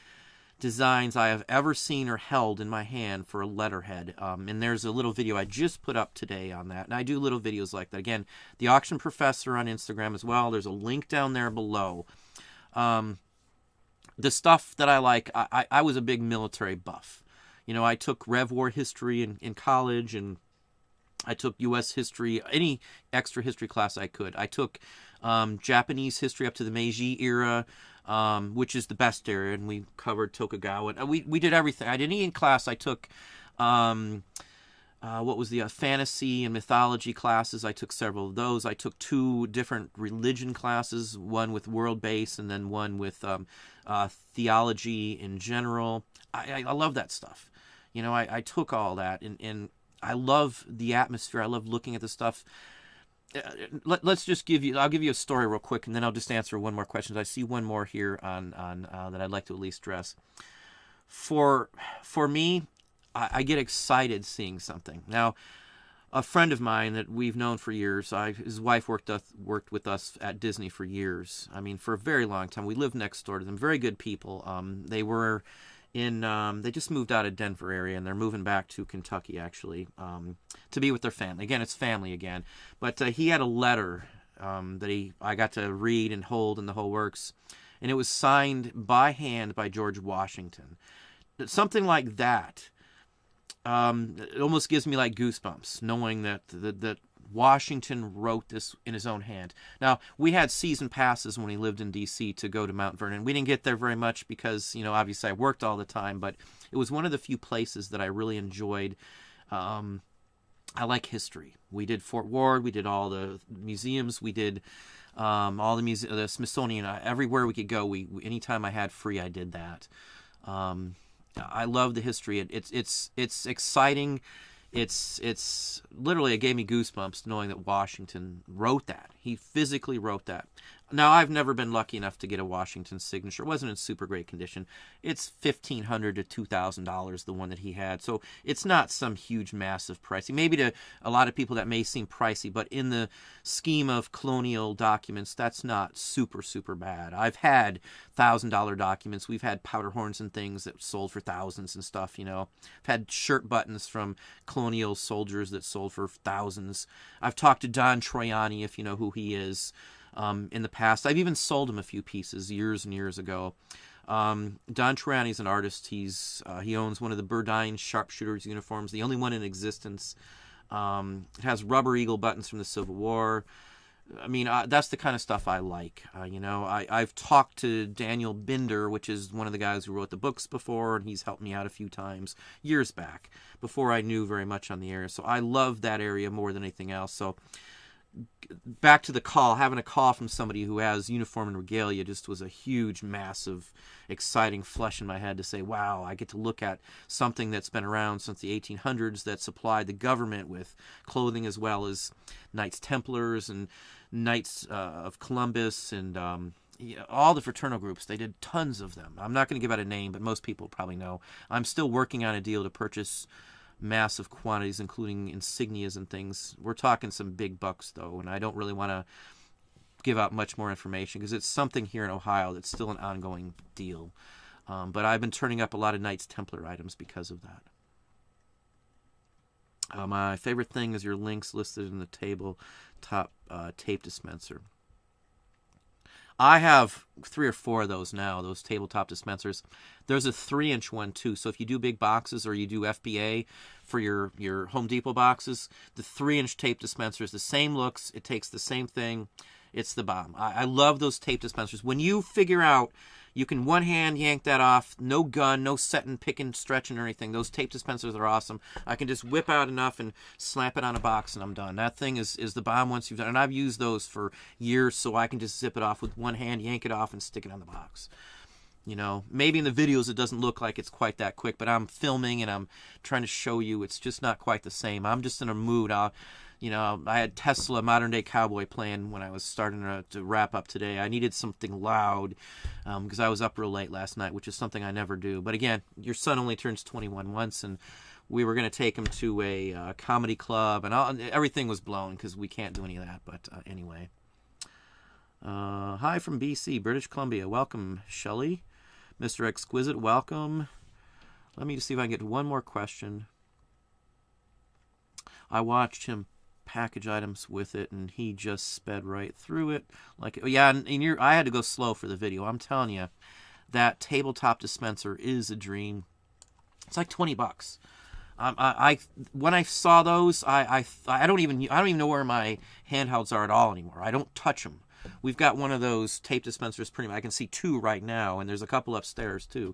designs I have ever seen or held in my hand for a letterhead. And there's a little video I just put up today on that. And I do little videos like that. Again, the Auction Professor on Instagram as well. There's a link down there below. The stuff that I like, I was a big military buff. I took Rev War history in college, and I took U.S. history, any extra history class I could. I took Japanese history up to the Meiji era, which is the best era, and we covered Tokugawa. We did everything. I did any class. I took what was the fantasy and mythology classes. I took several of those. I took 2 different religion classes, one with world base and then one with theology in general. I love that stuff. I took all that, and I love the atmosphere. I love looking at the stuff. Let's just I'll give you a story real quick, and then I'll just answer one more question. I see one more here on that I'd like to at least address. For me, I get excited seeing something. Now, a friend of mine that we've known for years, his wife worked with us at Disney for years. I mean, for a very long time. We lived next door to them. Very good people. They were they just moved out of Denver area, and they're moving back to Kentucky, actually, to be with their family. Again, it's family again. But he had a letter that I got to read and hold in the whole works, and it was signed by hand by George Washington. Something like that. It almost gives me like goosebumps, knowing that Washington wrote this in his own hand. Now, we had season passes when he lived in D.C. to go to Mount Vernon. We didn't get there very much because, obviously I worked all the time, but it was one of the few places that I really enjoyed. I like history. We did Fort Ward. We did all the museums. We did all the Smithsonian. Everywhere we could go, anytime I had free, I did that. I love the history. It's exciting. It's literally, it gave me goosebumps knowing that Washington wrote that. He physically wrote that. Now, I've never been lucky enough to get a Washington signature. It wasn't in super great condition. It's $1,500 to $2,000, the one that he had. So it's not some huge, massive pricey. Maybe to a lot of people that may seem pricey, but in the scheme of colonial documents, that's not super, super bad. I've had $1,000 documents. We've had powder horns and things that sold for thousands and stuff, I've had shirt buttons from colonial soldiers that sold for thousands. I've talked to Don Troiani, if you know who he is. In the past. I've even sold him a few pieces years and years ago. Don Trani's an artist. He owns one of the Burdine sharpshooters uniforms, the only one in existence. It has rubber eagle buttons from the Civil War. I mean, that's the kind of stuff I like. I've talked to Daniel Binder, which is one of the guys who wrote the books before, and he's helped me out a few times years back, before I knew very much on the area. So I love that area more than anything else. So back to the call, having a call from somebody who has uniform and regalia just was a huge, massive, exciting flush in my head to say, wow, I get to look at something that's been around since the 1800s that supplied the government with clothing, as well as Knights Templars and Knights of Columbus and all the fraternal groups. They did tons of them. I'm not going to give out a name, but most people probably know. I'm still working on a deal to purchase massive quantities, including insignias and things. We're talking some big bucks, though, and I don't really want to give out much more information because it's something here in Ohio that's still an ongoing deal. But I've been turning up a lot of Knights Templar items because of that. My favorite thing is your links listed in the tabletop tape dispenser. I have 3 or 4 of those now, those tabletop dispensers. There's a 3-inch one, too. So if you do big boxes or you do FBA for your Home Depot boxes, the 3-inch tape dispenser is the same looks. It takes the same thing. It's the bomb. I love those tape dispensers. When you figure out you can one hand yank that off, no gun, no setting, picking, stretching or anything. Those tape dispensers are awesome. I can just whip out enough and slap it on a box and I'm done. That thing is the bomb once you've done it. And I've used those for years, so I can just zip it off with one hand, yank it off, and stick it on the box. Maybe in the videos it doesn't look like it's quite that quick, but I'm filming and I'm trying to show you it's just not quite the same. I'm just in a mood. I had Tesla Modern Day Cowboy playing when I was starting to wrap up today. I needed something loud because I was up real late last night, which is something I never do. But again, your son only turns 21 once, and we were going to take him to a comedy club, and everything was blown because we can't do any of that. But anyway. Hi from BC, British Columbia. Welcome, Shelley. Mr. Exquisite, welcome. Let me just see if I can get to one more question. I watched him package items with it, and he just sped right through it. I had to go slow for the video. I'm telling you, that tabletop dispenser is a dream. It's like $20. When I saw those, I don't even know where my handhelds are at all anymore. I don't touch them. We've got one of those tape dispensers pretty much. I can see 2 right now, and there's a couple upstairs too.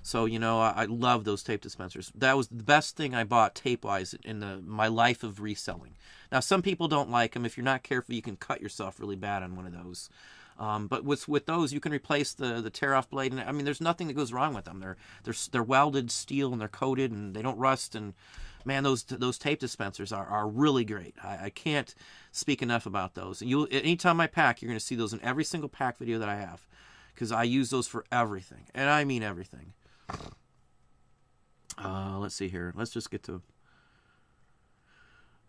So, I love those tape dispensers. That was the best thing I bought tape-wise in my life of reselling. Now, some people don't like them. If you're not careful, you can cut yourself really bad on one of those. But with those, you can replace the tear-off blade. And I mean, there's nothing that goes wrong with them. They're welded steel, and they're coated, and they don't rust. And, man, those tape dispensers are really great. I can't speak enough about those. And anytime I pack, you're going to see those in every single pack video that I have, because I use those for everything. And I mean everything. Let's see here. Let's just get to...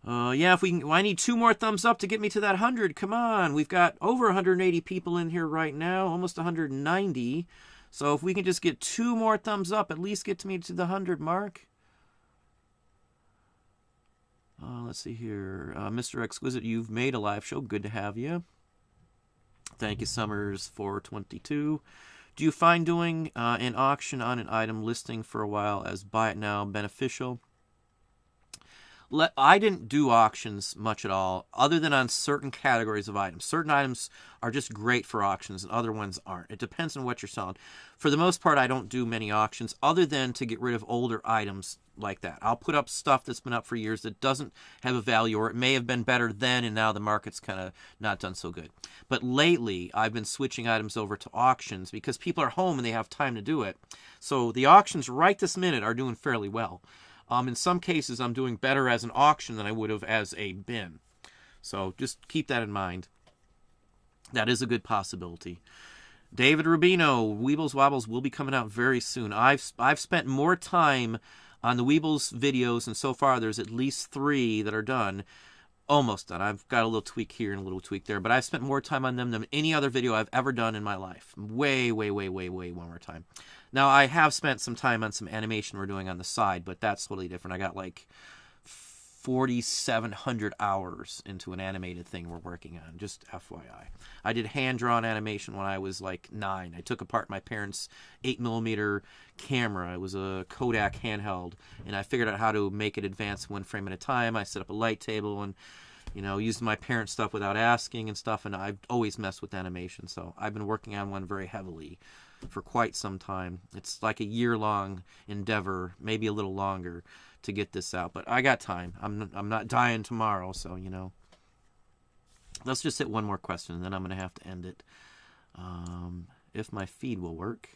if we can... I need 2 more thumbs up to get me to that 100. Come on. We've got over 180 people in here right now. Almost 190. So if we can just get 2 more thumbs up, at least get me to the 100 mark. Let's see here. Mr. Exquisite, you've made a live show. Good to have you. Thank you, Summers 422. Do you find doing an auction on an item listing for a while as buy it now beneficial? I didn't do auctions much at all, other than on certain categories of items. Certain items are just great for auctions, and other ones aren't. It depends on what you're selling. For the most part, I don't do many auctions, other than to get rid of older items like that. I'll put up stuff that's been up for years that doesn't have a value, or it may have been better then, and now the market's kind of not done so good. But lately, I've been switching items over to auctions because people are home and they have time to do it. So the auctions right this minute are doing fairly well. In some cases, I'm doing better as an auction than I would have as a bin. So just keep that in mind. That is a good possibility. David Rubino, Weebles Wobbles will be coming out very soon. I've spent more time on the Weebles videos, and so far there's at least 3 that are done. Almost done. I've got a little tweak here and a little tweak there, but I've spent more time on them than any other video I've ever done in my life. Way, way, way, way, way more time. Now, I have spent some time on some animation we're doing on the side, but that's totally different. I got like 4,700 hours into an animated thing we're working on, just FYI. I did hand-drawn animation when I was like 9. I took apart my parents' 8mm camera. It was a Kodak handheld, and I figured out how to make it advance 1 frame at a time. I set up a light table and, you know, used my parents' stuff without asking and stuff, and I've always messed with animation, so I've been working on one very heavily for quite some time. It's like a year-long endeavor, maybe a little longer, to get this out, but I got time. I'm not dying tomorrow, so, you know. Let's just hit one more question, and then I'm going to have to end it. If my feed will work.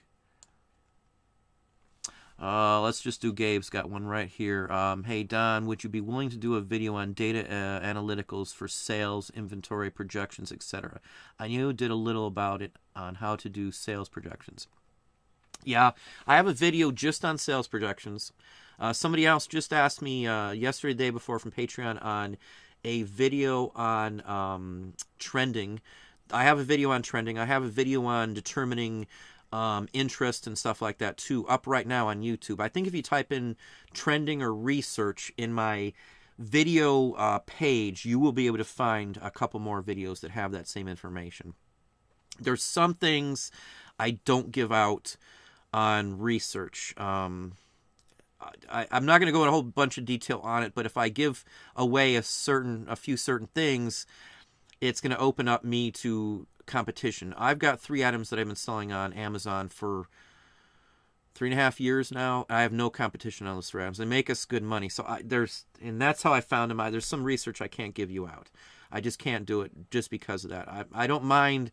Let's just do Gabe's got one right here. Hey, Don, would you be willing to do a video on data analyticals for sales, inventory projections, etc.? I knew you did a little about it on how to do sales projections. Yeah, I have a video just on sales projections. Somebody else just asked me yesterday, the day before, from Patreon on a video on trending. I have a video on trending. I have a video on determining interest and stuff like that too, up right now on YouTube. I think if you type in trending or research in my video page, you will be able to find a couple more videos that have that same information. There's some things I don't give out on research. I'm not going to go in a whole bunch of detail on it, but if I give away a few certain things, it's going to open up me to competition. I've got 3 items that I've been selling on Amazon for 3.5 years now. I have no competition on those 3 items. They make us good money. So and that's how I found them. There's some research I can't give you out. I just can't do it just because of that. I don't mind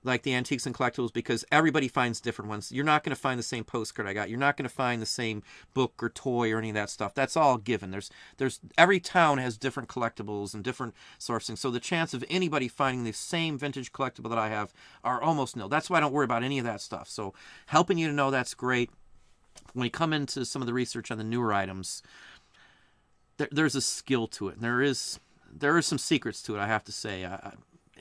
like the antiques and collectibles because everybody finds different ones. You're not going to find the same postcard I got. You're not going to find the same book or toy or any of that stuff. That's all given. There's every town has different collectibles and different sourcing. So the chance of anybody finding the same vintage collectible that I have are almost nil. That's why I don't worry about any of that stuff. So helping you to know that's great. When you come into some of the research on the newer items, there's a skill to it. There are some secrets to it, I have to say.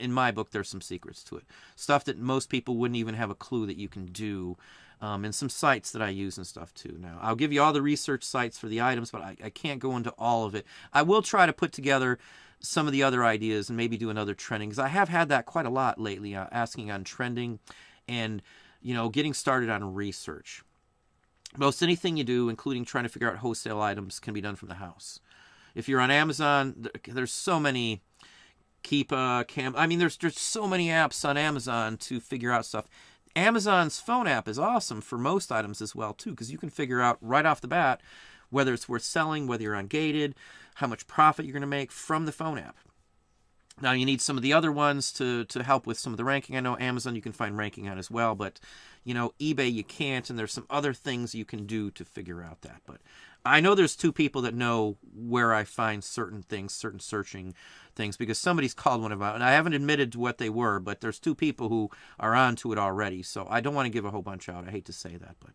In my book, there's some secrets to it. Stuff that most people wouldn't even have a clue that you can do. And some sites that I use and stuff too. Now, I'll give you all the research sites for the items, but I can't go into all of it. I will try to put together some of the other ideas and maybe do another trending, because I have had that quite a lot lately, asking on trending and, you know, getting started on research. Most anything you do, including trying to figure out wholesale items, can be done from the house. If you're on Amazon, there's so many... there's so many apps on Amazon to figure out stuff. Amazon's phone app is awesome for most items as well too, because you can figure out right off the bat whether it's worth selling, whether you're ungated, how much profit you're going to make from the phone app. Now you need some of the other ones to help with some of the ranking. I know Amazon you can find ranking on as well, but you know, eBay you can't, and there's some other things you can do to figure out that. But I know there's 2 people that know where I find certain things, certain searching things, because somebody's called one of them out, and I haven't admitted to what they were, but there's 2 people who are onto it already, so I don't want to give a whole bunch out. I hate to say that, but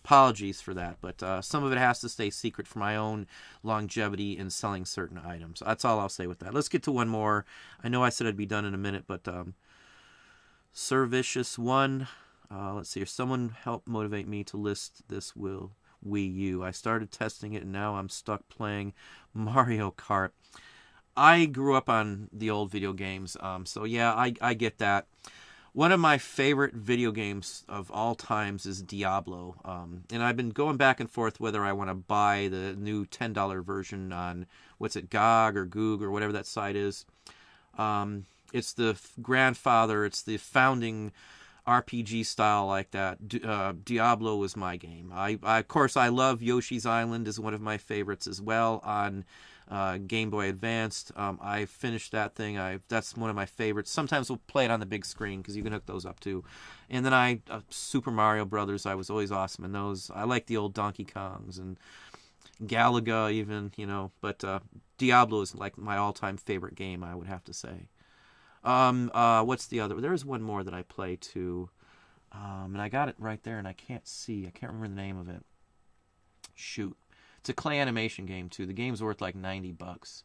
apologies for that. But some of it has to stay secret for my own longevity in selling certain items. That's all I'll say with that. Let's get to one more. I know I said I'd be done in a minute, but Servicious One, let's see here. Someone help motivate me to list this Wii U. I started testing it, and now I'm stuck playing Mario Kart. I grew up on the old video games, so yeah, I get that. One of my favorite video games of all times is Diablo, and I've been going back and forth whether I want to buy the new $10 version on, GOG or Goog or whatever that site is. It's the grandfather, it's the founding RPG style like that. Diablo was my game. Of course, I love Yoshi's Island is one of my favorites as well on Game Boy Advanced. I finished that thing. That's one of my favorites. Sometimes we'll play it on the big screen because you can hook those up too. And then Super Mario Brothers, I was always awesome in those. I like the old Donkey Kongs and Galaga even, you know. But Diablo is like my all-time favorite game, I would have to say. What's the other? There's one more that I play too. And I got it right there, and I can't remember the name of it. Shoot. It's a clay animation game too. The game's worth like $90.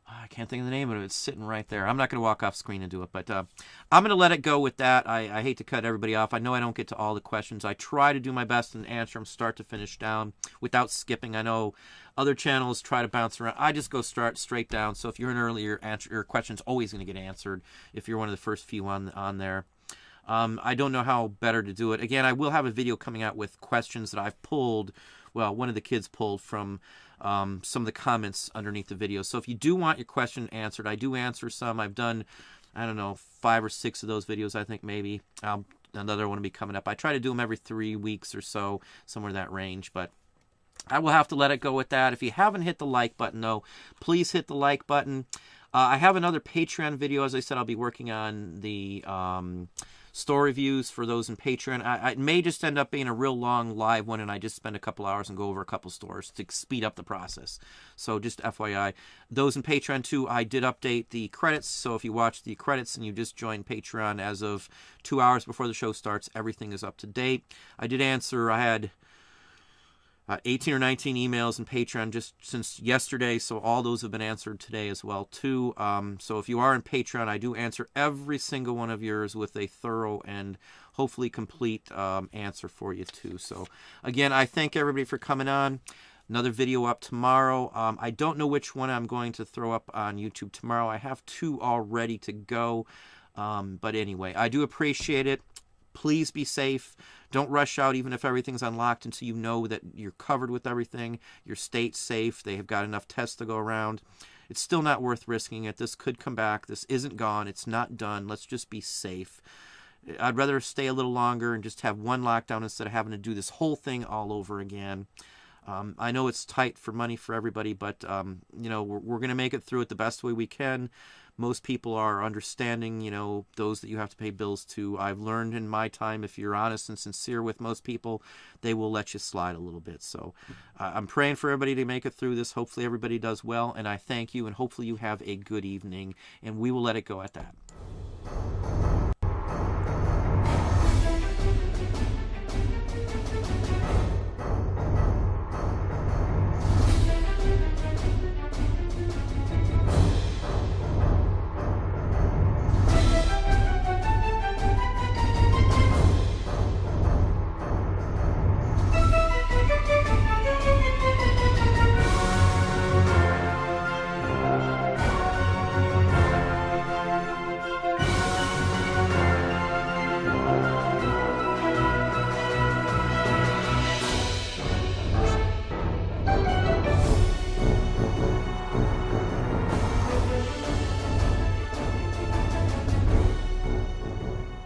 I can't think of the name of it. It's sitting right there. I'm not going to walk off screen and do it, but I'm going to let it go with that. I hate to cut everybody off. I know I don't get to all the questions. I try to do my best and answer them start to finish down without skipping. I know other channels try to bounce around. I just go straight down. So if you're an earlier answer, your question's always going to get answered if you're one of the first few on there. I don't know how better to do it. Again, I will have a video coming out with questions that I've pulled. Well, one of the kids pulled from some of the comments underneath the video. So if you do want your question answered, I do answer some. I've done, I don't know, 5 or 6 of those videos, I think maybe. Another one will be coming up. I try to do them every 3 weeks or so, somewhere in that range. But I will have to let it go with that. If you haven't hit the like button, though, please hit the like button. I have another Patreon video. As I said, I'll be working on the store reviews for those in Patreon. It may just end up being a real long live one, and I just spend a couple hours and go over a couple stores to speed up the process. So just FYI. Those in Patreon, too, I did update the credits. So if you watch the credits and you just joined Patreon as of 2 hours before the show starts, everything is up to date. I did answer, I had 18 or 19 emails in Patreon just since yesterday, so all those have been answered today as well, too. So if you are in Patreon, I do answer every single one of yours with a thorough and hopefully complete answer for you, too. So, again, I thank everybody for coming on. Another video up tomorrow. I don't know which one I'm going to throw up on YouTube tomorrow. I have 2 all ready to go. But anyway, I do appreciate it. Please be safe. Don't rush out even if everything's unlocked until you know that you're covered with everything. Your state's safe. They have got enough tests to go around. It's still not worth risking it. This could come back. This isn't gone. It's not done. Let's just be safe. I'd rather stay a little longer and just have one lockdown instead of having to do this whole thing all over again. I know it's tight for money for everybody, but you know, we're going to make it through it the best way we can. Most people are understanding, you know, those that you have to pay bills to. I've learned in my time, if you're honest and sincere with most people, they will let you slide a little bit. So I'm praying for everybody to make it through this. Hopefully everybody does well, and I thank you, and hopefully you have a good evening, and we will let it go at that.